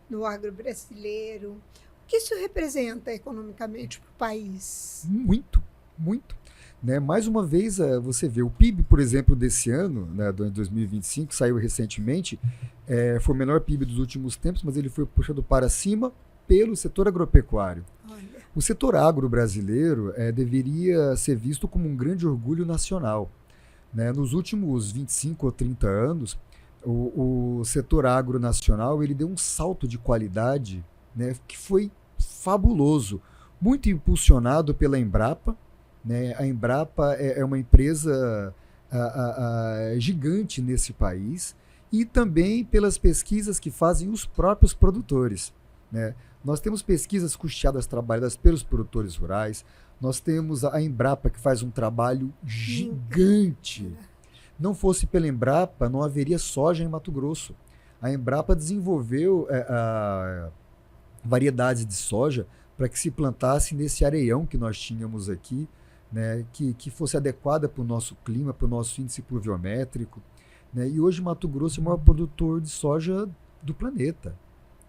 no agro brasileiro. O que isso representa economicamente para o país? Muito, muito. Né? Mais uma vez, você vê o PIB, por exemplo, desse ano, né, de 2025, saiu recentemente, foi o menor PIB dos últimos tempos, mas ele foi puxado para cima pelo setor agropecuário. Olha. O setor agro brasileiro deveria ser visto como um grande orgulho nacional. Né? Nos últimos 25 ou 30 anos, o setor agro nacional ele deu um salto de qualidade, né, que foi fabuloso, muito impulsionado pela Embrapa. Né? A Embrapa é uma empresa gigante nesse país e também pelas pesquisas que fazem os próprios produtores. Né? Nós temos pesquisas custeadas, trabalhadas pelos produtores rurais, nós temos a Embrapa que faz um trabalho gigante. Não fosse pela Embrapa, não haveria soja em Mato Grosso. A Embrapa desenvolveu variedades de soja para que se plantasse nesse areião que nós tínhamos aqui, né, que fosse adequada para o nosso clima, para o nosso índice pluviométrico. Né, e hoje Mato Grosso é o maior produtor de soja do planeta.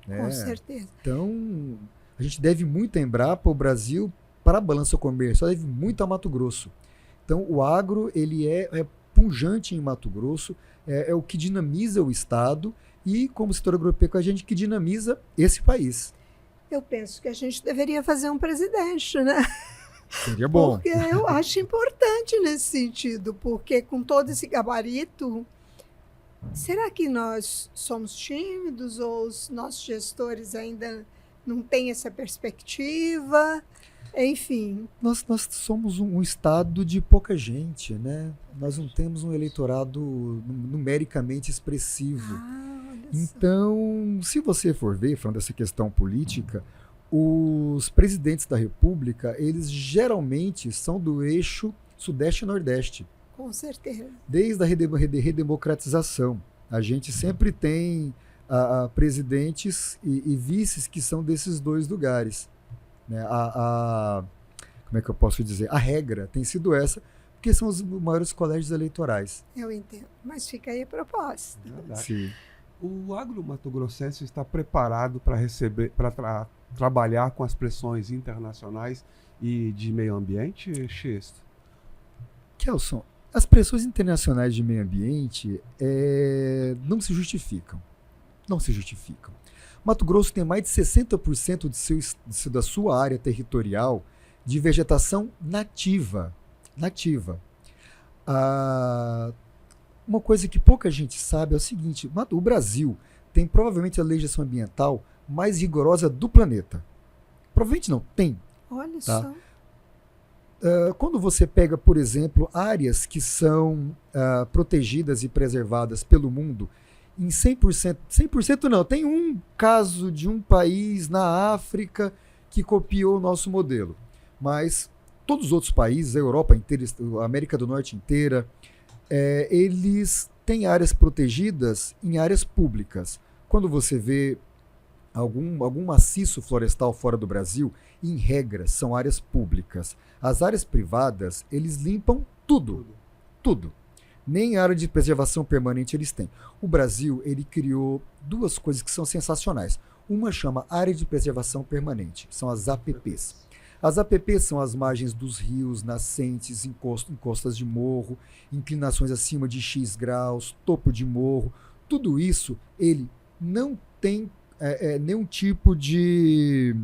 Né? Com certeza. Então, a gente deve muito à Embrapa, o Brasil, para a balança comercial, deve muito a Mato Grosso. Então, o agro ele é pujante em Mato Grosso, é o que dinamiza o Estado e, como setor agropecuário, a gente que dinamiza esse país. Eu penso que a gente deveria fazer um presidente, né? Seria bom. Porque eu acho importante nesse sentido, porque com todo esse gabarito, será que nós somos tímidos ou os nossos gestores ainda não têm essa perspectiva? Enfim. Nós somos um estado de pouca gente, né? Nós não temos um eleitorado numericamente expressivo. Então, se você for ver, falando dessa questão política, os presidentes da República, eles geralmente são do eixo Sudeste e Nordeste. Com certeza. Desde a redemocratização. A gente sempre tem presidentes e vices que são desses dois lugares. Né? Como é que eu posso dizer? A regra tem sido essa, porque são os maiores colégios eleitorais. Eu entendo, mas fica aí a proposta. Sim. O agro mato-grossense está preparado para trabalhar com as pressões internacionais e de meio ambiente, Xisto? Kelson, as pressões internacionais de meio ambiente não se justificam. Não se justificam. Mato Grosso tem mais de 60% da sua área territorial de vegetação nativa. Uma coisa que pouca gente sabe é o seguinte: o Brasil tem provavelmente a legislação ambiental mais rigorosa do planeta. Provavelmente não, tem. Olha só. Quando você pega, por exemplo, áreas que são protegidas e preservadas pelo mundo, em 100% não, tem um caso de um país na África que copiou o nosso modelo, mas todos os outros países, a Europa inteira, a América do Norte inteira, eles têm áreas protegidas em áreas públicas. Quando você vê algum maciço florestal fora do Brasil, em regra, são áreas públicas. As áreas privadas, eles limpam tudo. Nem área de preservação permanente eles têm. O Brasil, ele criou duas coisas que são sensacionais. Uma chama área de preservação permanente, são as APPs. As APPs são as margens dos rios, nascentes, encostas de morro, inclinações acima de X graus, topo de morro. Tudo isso, ele não tem nenhum tipo de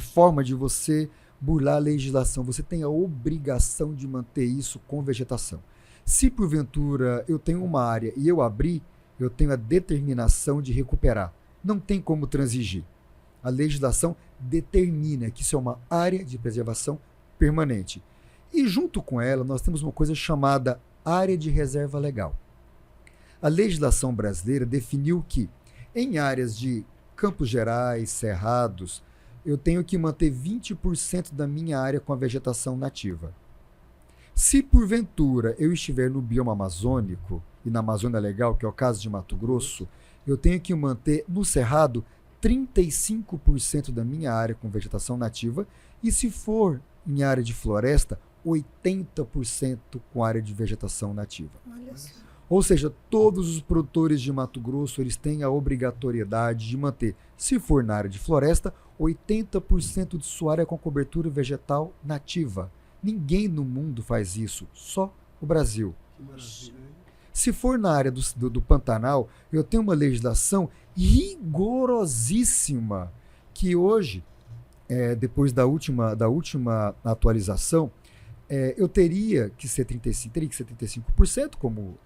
forma de você burlar a legislação. Você tem a obrigação de manter isso com vegetação. Se porventura eu tenho uma área e eu abrir, eu tenho a determinação de recuperar. Não tem como transigir. A legislação determina que isso é uma área de preservação permanente. E junto com ela, nós temos uma coisa chamada área de reserva legal. A legislação brasileira definiu que em áreas de Campos Gerais, Cerrados, eu tenho que manter 20% da minha área com a vegetação nativa. Se porventura eu estiver no bioma amazônico, e na Amazônia Legal, que é o caso de Mato Grosso, eu tenho que manter no Cerrado 35% da minha área com vegetação nativa, e se for em área de floresta, 80% com área de vegetação nativa. Olha só. Ou seja, todos os produtores de Mato Grosso eles têm a obrigatoriedade de manter, se for na área de floresta, 80% de sua área com cobertura vegetal nativa. Ninguém no mundo faz isso, só o Brasil. Que maravilha, hein? Se for na área do Pantanal, eu tenho uma legislação rigorosíssima que hoje, depois da última atualização, eu teria que ser 35%, como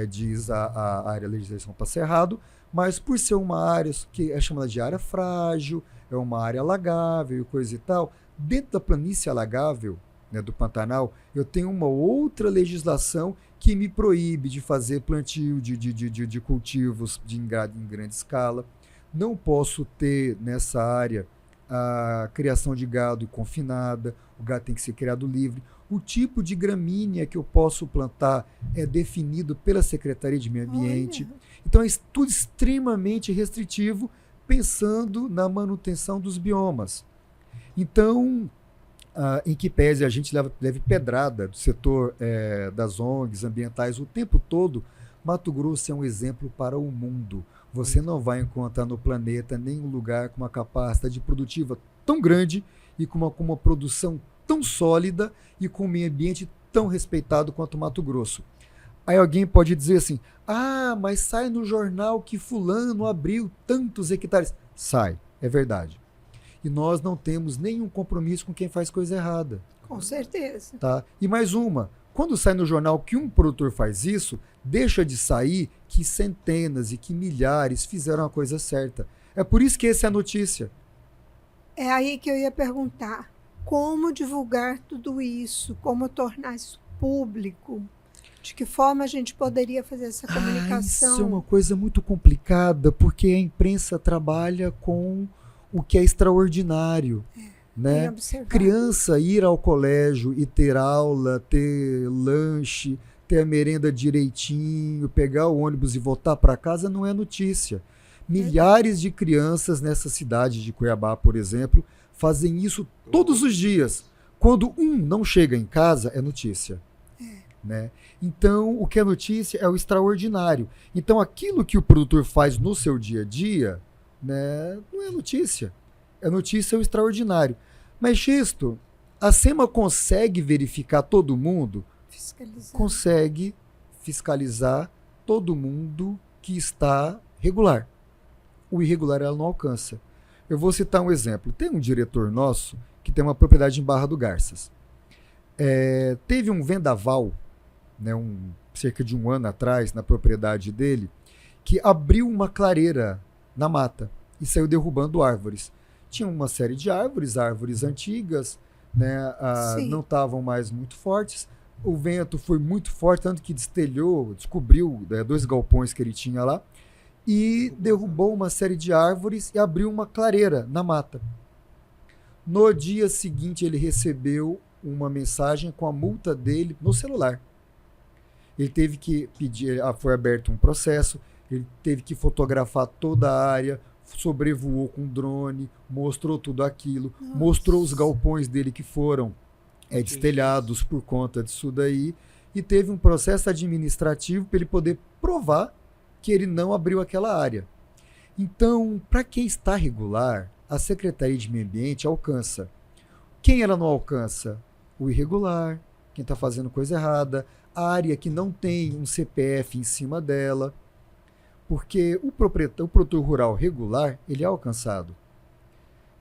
diz a área de legislação para Cerrado, mas por ser uma área que é chamada de área frágil, é uma área alagável e coisa e tal, dentro da planície alagável, né, do Pantanal, eu tenho uma outra legislação que me proíbe de fazer plantio de cultivos em grande escala. Não posso ter nessa área a criação de gado confinada, o gado tem que ser criado livre. O tipo de gramínea que eu posso plantar é definido pela Secretaria de Meio Ambiente. Olha. Então é tudo extremamente restritivo, pensando na manutenção dos biomas. Então, em que pese a gente leve pedrada do setor das ONGs ambientais o tempo todo, Mato Grosso é um exemplo para o mundo. Você não vai encontrar no planeta nenhum lugar com uma capacidade produtiva tão grande e com uma produção tão sólida e com um meio ambiente tão respeitado quanto o Mato Grosso. Aí alguém pode dizer assim, mas sai no jornal que fulano abriu tantos hectares. Sai, é verdade. E nós não temos nenhum compromisso com quem faz coisa errada. Com certeza. Tá? E mais uma, quando sai no jornal que um produtor faz isso, deixa de sair que centenas e que milhares fizeram a coisa certa. É por isso que essa é a notícia. É aí que eu ia perguntar. Como divulgar tudo isso? Como tornar isso público? De que forma a gente poderia fazer essa comunicação? Isso é uma coisa muito complicada, porque a imprensa trabalha com o que é extraordinário. Né? Criança ir ao colégio e ter aula, ter lanche, ter a merenda direitinho, pegar o ônibus e voltar para casa não é notícia. Milhares de crianças nessa cidade de Cuiabá, por exemplo, fazem isso todos os dias. Quando um não chega em casa, é notícia. Né? Então, o que é notícia é o extraordinário. Então, aquilo que o produtor faz no seu dia a dia, né, não é notícia. É notícia o extraordinário. Mas, Xisto, a SEMA consegue verificar todo mundo? Consegue fiscalizar todo mundo que está regular. O irregular ela não alcança. Eu vou citar um exemplo. Tem um diretor nosso que tem uma propriedade em Barra do Garças. Teve um vendaval, né, cerca de um ano atrás, na propriedade dele, que abriu uma clareira na mata e saiu derrubando árvores. Tinha uma série de árvores antigas, né, não estavam mais muito fortes. O vento foi muito forte, tanto que descobriu 2 galpões que ele tinha lá, e derrubou uma série de árvores e abriu uma clareira na mata. No dia seguinte, ele recebeu uma mensagem com a multa dele no celular. Ele teve que pedir, foi aberto um processo, ele teve que fotografar toda a área, sobrevoou com drone, mostrou tudo aquilo, mostrou os galpões dele que foram destelhados por conta disso daí, e teve um processo administrativo para ele poder provar que ele não abriu aquela área. Então, para quem está regular, a Secretaria de Meio Ambiente alcança. Quem ela não alcança? O irregular, quem está fazendo coisa errada, a área que não tem um CPF em cima dela. Porque o produtor rural regular, ele é alcançado.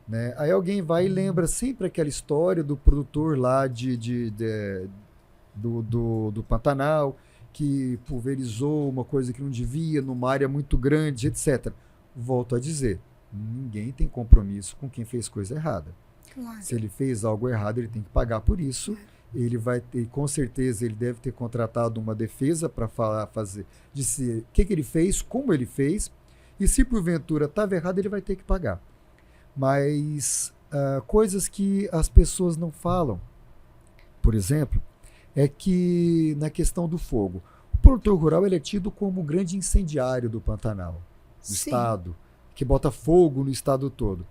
Né? Aí alguém vai e lembra sempre aquela história do produtor lá do Pantanal, que pulverizou uma coisa que não devia, numa área muito grande, etc. Volto a dizer, ninguém tem compromisso com quem fez coisa errada. Claro. Se ele fez algo errado, ele tem que pagar por isso. Ele vai ter, com certeza, ele deve ter contratado uma defesa para dizer o que ele fez, como ele fez, e se porventura estava errado, ele vai ter que pagar. Mas coisas que as pessoas não falam, por exemplo, é que na questão do fogo, o produtor rural ele é tido como o grande incendiário do Pantanal, do estado, que bota fogo no estado todo.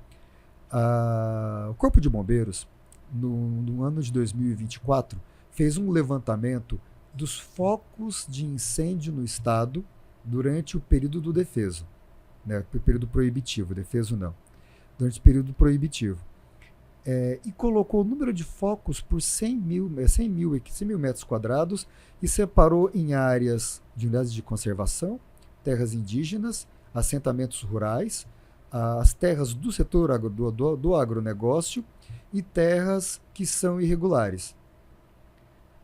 O Corpo de Bombeiros, no ano de 2024, fez um levantamento dos focos de incêndio no estado durante o período do defeso, né, o período proibitivo, defeso não, durante o período proibitivo. E colocou o número de focos por 100 mil metros quadrados e separou em áreas de unidades de conservação, terras indígenas, assentamentos rurais, as terras do setor do agronegócio e terras que são irregulares.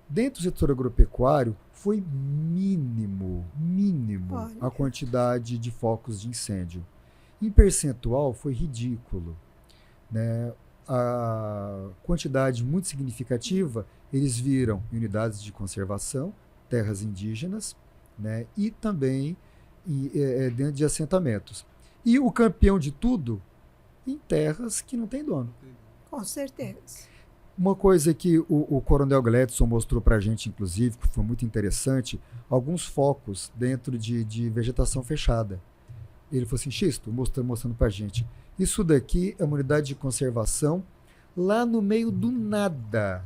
Dentro do setor agropecuário, foi mínimo a quantidade de focos de incêndio. Em percentual, foi ridículo. Né? A quantidade muito significativa, eles viram em unidades de conservação, terras indígenas, né? E também dentro de assentamentos. E o campeão de tudo, em terras que não tem dono. Com certeza. Uma coisa que o Coronel Gledson mostrou para a gente, inclusive, que foi muito interessante, alguns focos dentro de vegetação fechada. Ele falou assim, Xisto, mostrando para a gente, isso daqui é uma unidade de conservação lá no meio do nada.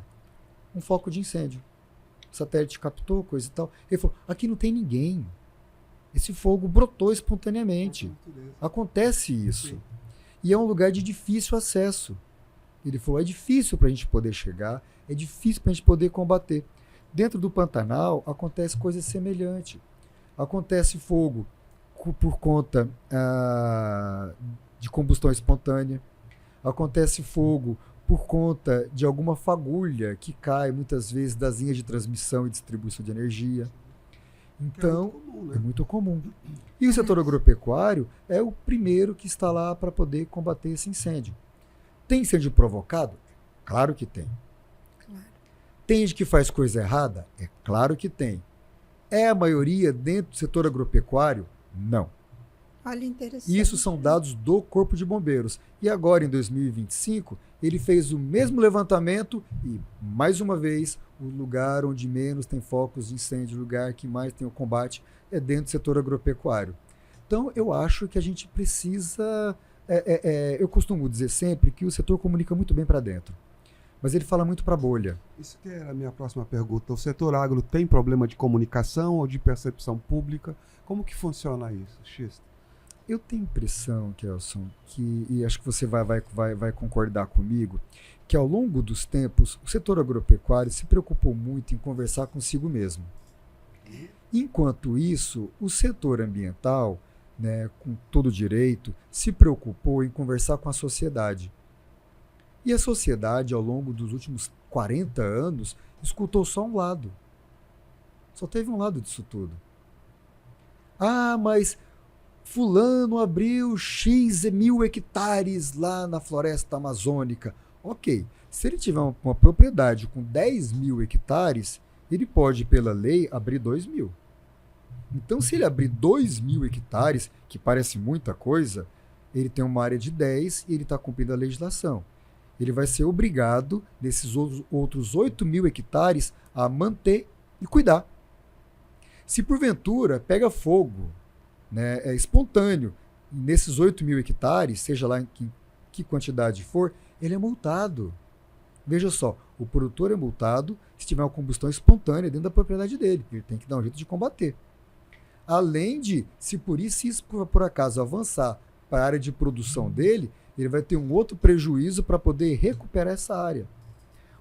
Um foco de incêndio. O satélite captou, coisa e tal. Ele falou, aqui não tem ninguém. Esse fogo brotou espontaneamente. Acontece isso. Sim. E é um lugar de difícil acesso. Ele falou, é difícil para a gente poder chegar, é difícil para a gente poder combater. Dentro do Pantanal, acontece coisa semelhante. Acontece fogo por conta de combustão espontânea. Acontece fogo por conta de alguma fagulha que cai, muitas vezes, das linhas de transmissão e distribuição de energia. Então, é muito comum. E o setor agropecuário é o primeiro que está lá para poder combater esse incêndio. Tem incêndio provocado? Claro que tem. Claro. Tem gente que faz coisa errada? É claro que tem. É a maioria dentro do setor agropecuário? Não. Olha, interessante. Isso são dados do Corpo de Bombeiros. E agora, em 2025, ele fez o mesmo levantamento e, mais uma vez, o lugar onde menos tem focos de incêndio, o lugar que mais tem o combate é dentro do setor agropecuário. Então, eu acho que a gente precisa... eu costumo dizer sempre que o setor comunica muito bem para dentro, mas ele fala muito para a bolha. Isso que era a minha próxima pergunta. O setor agro tem problema de comunicação ou de percepção pública? Como que funciona isso, Xisto? Eu tenho a impressão, Kelson, e acho que você vai concordar comigo, que ao longo dos tempos, o setor agropecuário se preocupou muito em conversar consigo mesmo. Enquanto isso, o setor ambiental, né, com todo direito, se preocupou em conversar com a sociedade. E a sociedade, ao longo dos últimos 40 anos, escutou só um lado. Só teve um lado disso tudo. Ah, mas fulano abriu X mil hectares lá na floresta amazônica. Ok, se ele tiver uma propriedade com 10 mil hectares, ele pode, pela lei, abrir 2 mil. Então, se ele abrir 2 mil hectares, que parece muita coisa, ele tem uma área de 10 e ele está cumprindo a legislação. Ele vai ser obrigado, nesses outros 8 mil hectares, a manter e cuidar. Se porventura pega fogo, né, é espontâneo, nesses 8 mil hectares, seja lá em que quantidade for, ele é multado. Veja só, o produtor é multado se tiver uma combustão espontânea dentro da propriedade dele. Ele tem que dar um jeito de combater. Além de, se isso por acaso avançar para a área de produção dele, ele vai ter um outro prejuízo para poder recuperar essa área.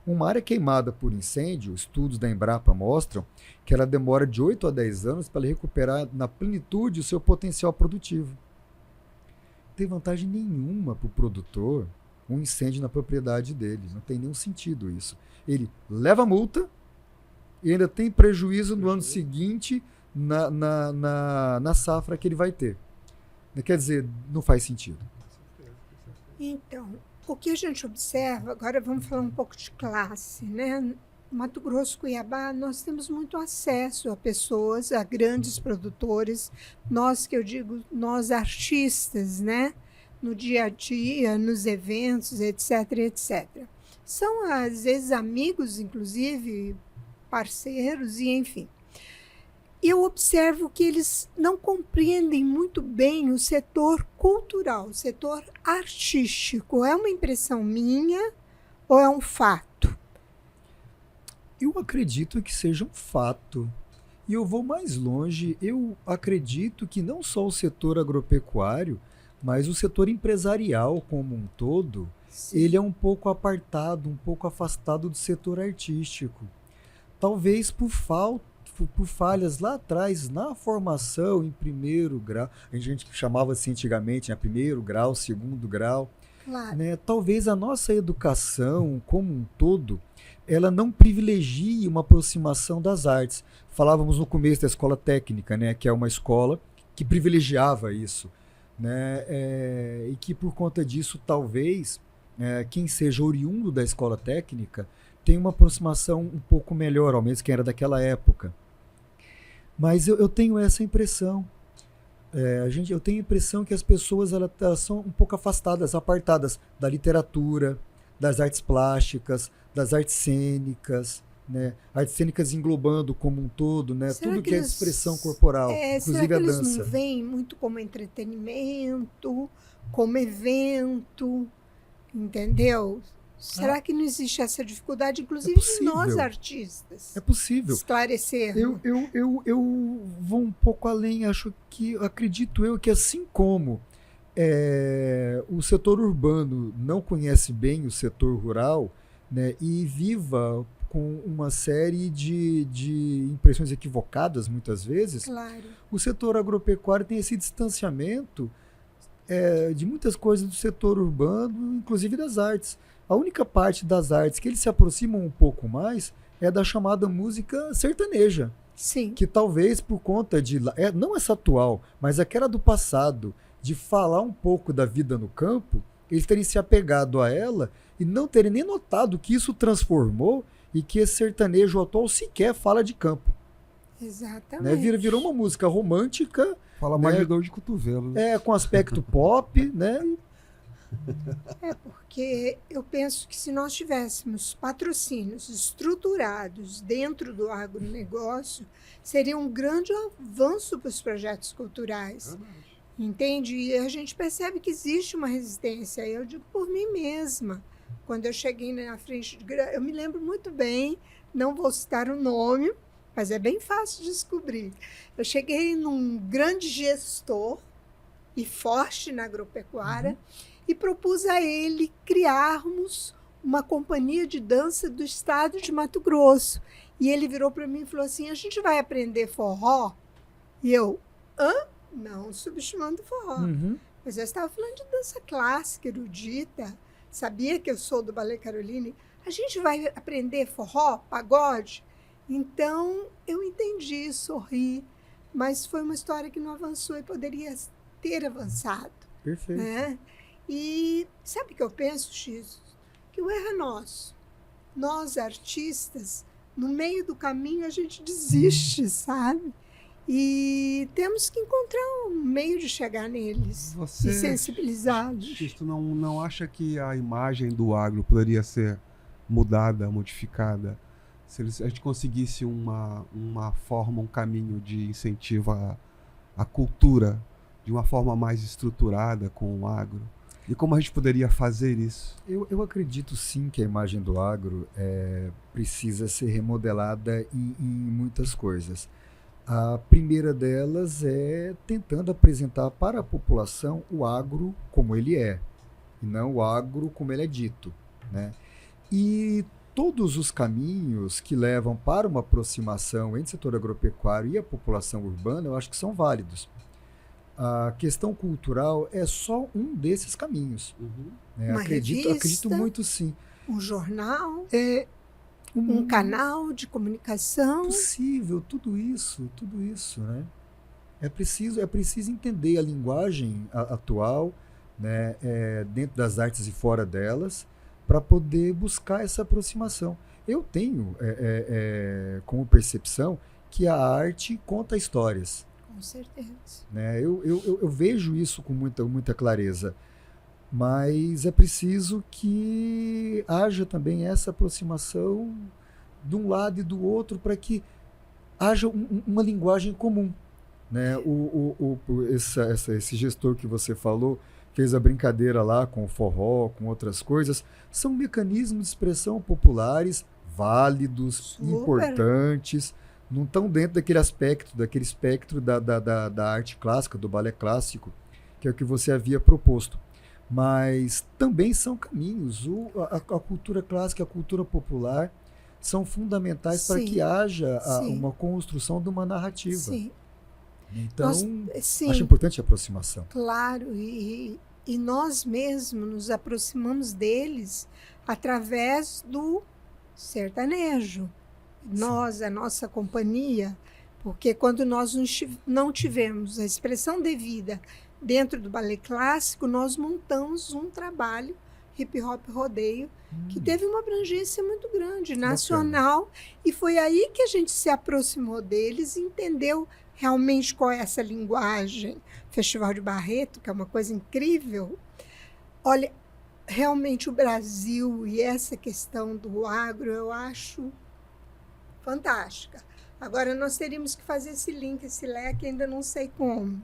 Uma área queimada por incêndio, estudos da Embrapa mostram que ela demora de 8 a 10 anos para recuperar na plenitude o seu potencial produtivo. Não tem vantagem nenhuma para o produtor um incêndio na propriedade dele. Não tem nenhum sentido isso. Ele leva multa e ainda tem prejuízo no ano seguinte na safra que ele vai ter. Quer dizer, não faz sentido. Então, o que a gente observa, agora vamos falar um pouco de classe, né? Mato Grosso, Cuiabá, nós temos muito acesso a pessoas, a grandes produtores, nós que eu digo, nós artistas, né? No dia a dia, nos eventos, etc, etc. São, às vezes, amigos, inclusive, parceiros, e enfim. Eu observo que eles não compreendem muito bem o setor cultural, o setor artístico. É uma impressão minha ou é um fato? Eu acredito que seja um fato. E eu vou mais longe. Eu acredito que não só o setor agropecuário, mas o setor empresarial como um todo, sim, ele é um pouco apartado, um pouco afastado do setor artístico. Talvez por falhas lá atrás na formação em primeiro grau, a gente chamava assim antigamente, né, primeiro grau, segundo grau. Claro. Né? Talvez a nossa educação como um todo, ela não privilegie uma aproximação das artes. Falávamos no começo da escola técnica, né, que é uma escola que privilegiava isso. Né? E que por conta disso, talvez, quem seja oriundo da escola técnica tenha uma aproximação um pouco melhor, ao menos quem era daquela época. Mas eu tenho essa impressão. Eu tenho a impressão que as pessoas elas são um pouco afastadas, apartadas da literatura, das artes plásticas, das artes cênicas, né? Artes cênicas englobando como um todo, né? Tudo que é expressão corporal, inclusive a dança. Será que eles não veem muito como entretenimento, como evento, entendeu? Será que não existe essa dificuldade, inclusive de nós artistas? É possível. Esclarecer. Eu vou um pouco além, acredito eu que assim como o setor urbano não conhece bem o setor rural, né, e viva com uma série de impressões equivocadas muitas vezes, claro, o setor agropecuário tem esse distanciamento de muitas coisas do setor urbano, inclusive das artes. A única parte das artes que eles se aproximam um pouco mais é da chamada música sertaneja. Sim. Que talvez por conta de... não essa atual, mas aquela do passado, de falar um pouco da vida no campo, eles terem se apegado a ela e não terem nem notado que isso transformou e que esse sertanejo atual sequer fala de campo. Exatamente. Né? Virou uma música romântica. Fala mais de dor de cotovelo. Né? Com aspecto pop, né? Porque eu penso que se nós tivéssemos patrocínios estruturados dentro do agronegócio, seria um grande avanço para os projetos culturais. Entende? E a gente percebe que existe uma resistência. Eu digo por mim mesma. Quando eu cheguei na frente, eu me lembro muito bem, não vou citar o nome, mas é bem fácil de descobrir. Eu cheguei num grande gestor e forte na agropecuária, e propus a ele criarmos uma companhia de dança do estado de Mato Grosso. E ele virou para mim e falou assim, a gente vai aprender forró? E eu, não subestimando forró. Mas eu estava falando de dança clássica, erudita, sabia que eu sou do Ballet Caroline. A gente vai aprender forró, pagode? Então, eu entendi, sorri, mas foi uma história que não avançou e poderia ter avançado. Perfeito. Né? E sabe o que eu penso, X? Que o erro é nosso. Nós, artistas, no meio do caminho, a gente desiste, sabe? E temos que encontrar um meio de chegar neles e sensibilizá-los. X, tu não acha que a imagem do agro poderia ser mudada, modificada? Se a gente conseguisse uma forma, um caminho de incentivo à cultura de uma forma mais estruturada com o agro? E como a gente poderia fazer isso? Eu acredito sim que a imagem do agro precisa ser remodelada em muitas coisas. A primeira delas é tentando apresentar para a população o agro como ele é, e não o agro como ele é dito. Né? E todos os caminhos que levam para uma aproximação entre o setor agropecuário e a população urbana, eu acho que são válidos. A questão cultural é só um desses caminhos. Né? Acredito muito, sim. Um jornal, um canal de comunicação. Possível, tudo isso, né? É preciso entender a linguagem atual, né, dentro das artes e fora delas, para poder buscar essa aproximação. Eu tenho como percepção que a arte conta histórias. Com certeza. Né? Eu vejo isso com muita clareza, mas é preciso que haja também essa aproximação de um lado e do outro para que haja uma linguagem comum. Né? Esse gestor que você falou fez a brincadeira lá com o forró, com outras coisas. São mecanismos de expressão populares válidos, importantes, não estão dentro daquele espectro da arte clássica, do balé clássico, que é o que você havia proposto. Mas também são caminhos. A cultura clássica e a cultura popular são fundamentais para que haja uma construção de uma narrativa. Sim. Então, acho importante a aproximação. Claro, e nós mesmos nos aproximamos deles através do sertanejo. Nós, a nossa companhia, porque quando nós não tivemos a expressão devida dentro do balé clássico, nós montamos um trabalho, hip hop rodeio, que teve uma abrangência muito grande, nacional, e foi aí que a gente se aproximou deles e entendeu realmente qual é essa linguagem. Festival de Barreto, que é uma coisa incrível. Olha, realmente o Brasil e essa questão do agro, eu acho fantástica. Agora, nós teríamos que fazer esse link, esse leque, ainda não sei como.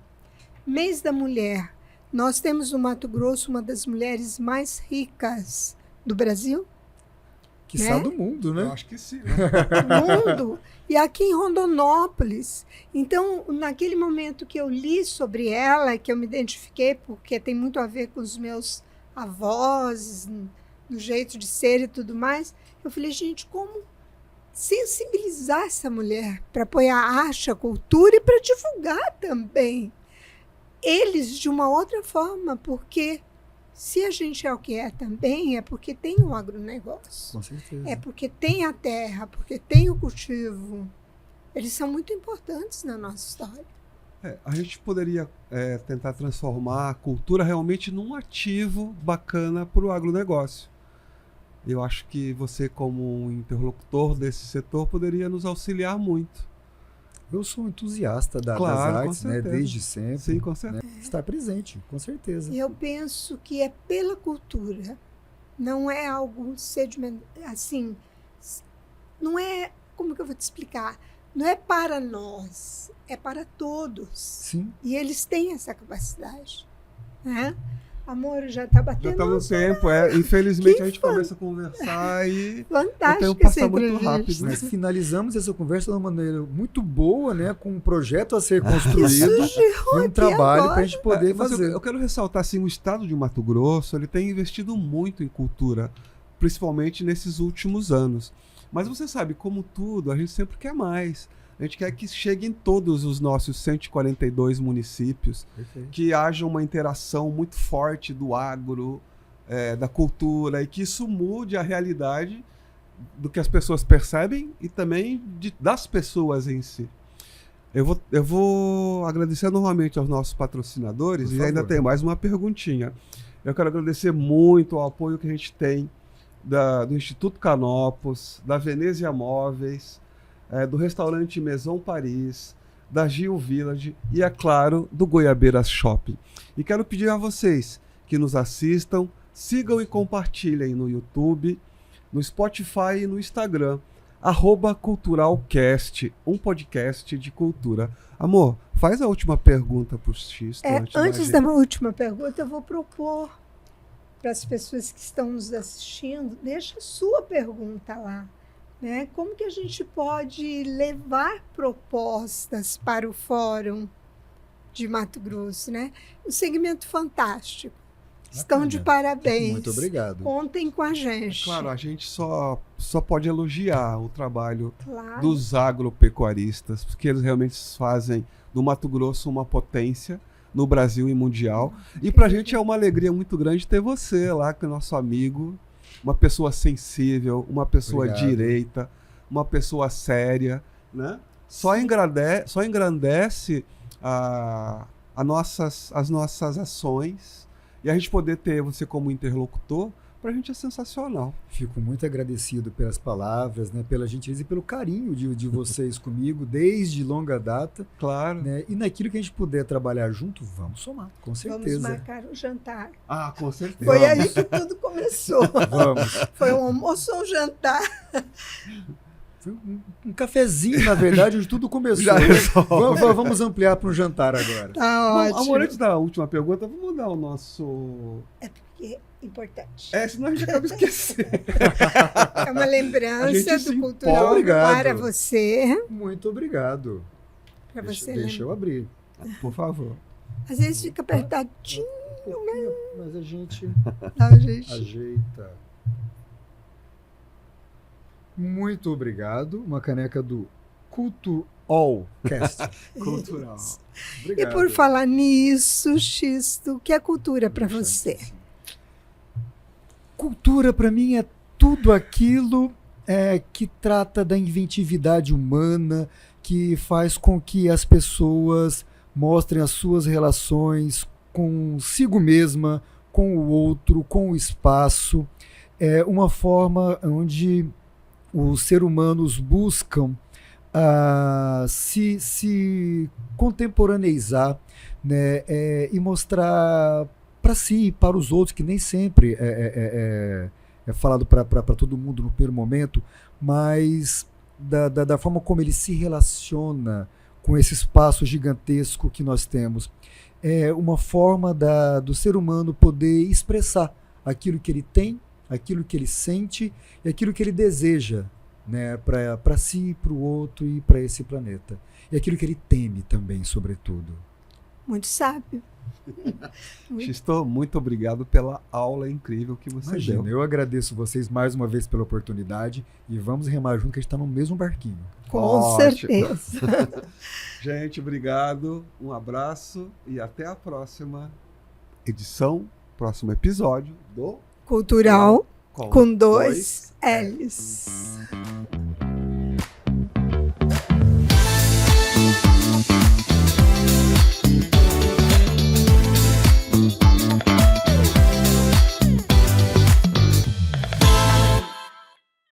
Mês da Mulher. Nós temos no Mato Grosso uma das mulheres mais ricas do Brasil. Quiçá do mundo, né? Eu acho que sim. Mundo. E aqui em Rondonópolis. Então, naquele momento que eu li sobre ela, que eu me identifiquei, porque tem muito a ver com os meus avós, do jeito de ser e tudo mais, eu falei, gente, como sensibilizar essa mulher para apoiar a arte, a cultura e para divulgar também eles de uma outra forma, porque se a gente é o que é também, é porque tem o agronegócio. Com certeza. É porque tem a terra, porque tem o cultivo. Eles são muito importantes na nossa história. A gente poderia tentar transformar a cultura realmente num ativo bacana para o agronegócio. Eu acho que você, como um interlocutor desse setor, poderia nos auxiliar muito. Eu sou um entusiasta das artes, né, desde sempre. Sim, com certeza. Né, estar presente, com certeza. Eu penso que é pela cultura, não é algo sedimentar, assim, não é, como que eu vou te explicar? Não é para nós, é para todos. Sim. E eles têm essa capacidade, né? Amor, já está batendo. Já está no tempo, infelizmente a gente começa a conversar e fantástico, o tempo passa muito rápido. Mas finalizamos essa conversa de uma maneira muito boa, né? Com um projeto a ser construído e um trabalho para a gente poder fazer. Eu quero ressaltar assim, o estado de Mato Grosso ele tem investido muito em cultura, principalmente nesses últimos anos. Mas você sabe, como tudo, a gente sempre quer mais. A gente quer que chegue em todos os nossos 142 municípios, Perfeito. Que haja uma interação muito forte do agro, da cultura, e que isso mude a realidade do que as pessoas percebem e também das pessoas em si. Eu vou agradecer novamente aos nossos patrocinadores e ainda tem mais uma perguntinha. Eu quero agradecer muito ao apoio que a gente tem do Instituto Canopus, da Venezia Móveis, do restaurante Maison Paris, da Gil Village e, é claro, do Goiabeiras Shopping. E quero pedir a vocês que nos assistam, sigam e compartilhem no YouTube, no Spotify e no Instagram, @culturalcast, um podcast de cultura. Amor, faz a última pergunta para o Xisto. Antes da última pergunta, eu vou propor para as pessoas que estão nos assistindo, deixa a sua pergunta lá. Né? Como que a gente pode levar propostas para o Fórum de Mato Grosso? Né? Um segmento fantástico. Estão de parabéns. Muito obrigado. Contem com a gente. Claro, a gente só pode elogiar o trabalho Claro. dos agropecuaristas, porque eles realmente fazem do Mato Grosso uma potência no Brasil e mundial. E pra gente é uma alegria muito grande ter você lá, que é nosso amigo, uma pessoa sensível, uma pessoa Obrigado. direita, uma pessoa séria, né? Só engrandece as nossas ações, e a gente poder ter você como interlocutor, pra gente é sensacional. Fico muito agradecido pelas palavras, né, pela gentileza e pelo carinho de vocês comigo desde longa data. Claro. Né, e naquilo que a gente puder trabalhar junto, vamos somar, com certeza. Vamos marcar um jantar. Ah, com certeza. Foi aí que tudo começou. Vamos. Foi um almoço ou um jantar. Foi um cafezinho, na verdade, onde tudo começou. Já resolve. Vamos ampliar para um jantar agora. Tá Bom, ótimo. amor, antes da última pergunta, vamos mudar o nosso... É porque é importante. Senão a gente acaba esquecendo. É uma A lembrança gente se do Cultural empolga. para você. Muito obrigado. Para você Deixa eu abrir. Por favor. Às vezes fica apertadinho, Mas a gente tá, gente? ajeita. Muito obrigado. Uma caneca do Culturalcast. Cultural. E Obrigado. por falar nisso, Xisto, o que é cultura para você? Cultura, para mim, é tudo aquilo que trata da inventividade humana, que faz com que as pessoas mostrem as suas relações consigo mesma, com o outro, com o espaço. É uma forma onde os seres humanos buscam se contemporaneizar, né, e mostrar para si e para os outros, que nem sempre é falado para todo mundo no primeiro momento, mas da forma como ele se relaciona com esse espaço gigantesco que nós temos. É uma forma do ser humano poder expressar aquilo que ele tem, aquilo que ele sente e aquilo que ele deseja, né, para si, para o outro e para esse planeta. E aquilo que ele teme também, sobretudo. Muito sábio. Xisto, muito obrigado pela aula incrível que você Imagina, deu. eu agradeço vocês mais uma vez pela oportunidade e vamos remar junto, que a gente está no mesmo barquinho. Com Ótimo. certeza. Gente, obrigado. Um abraço e até a próxima edição, próximo episódio do Cultural com dois dois L's.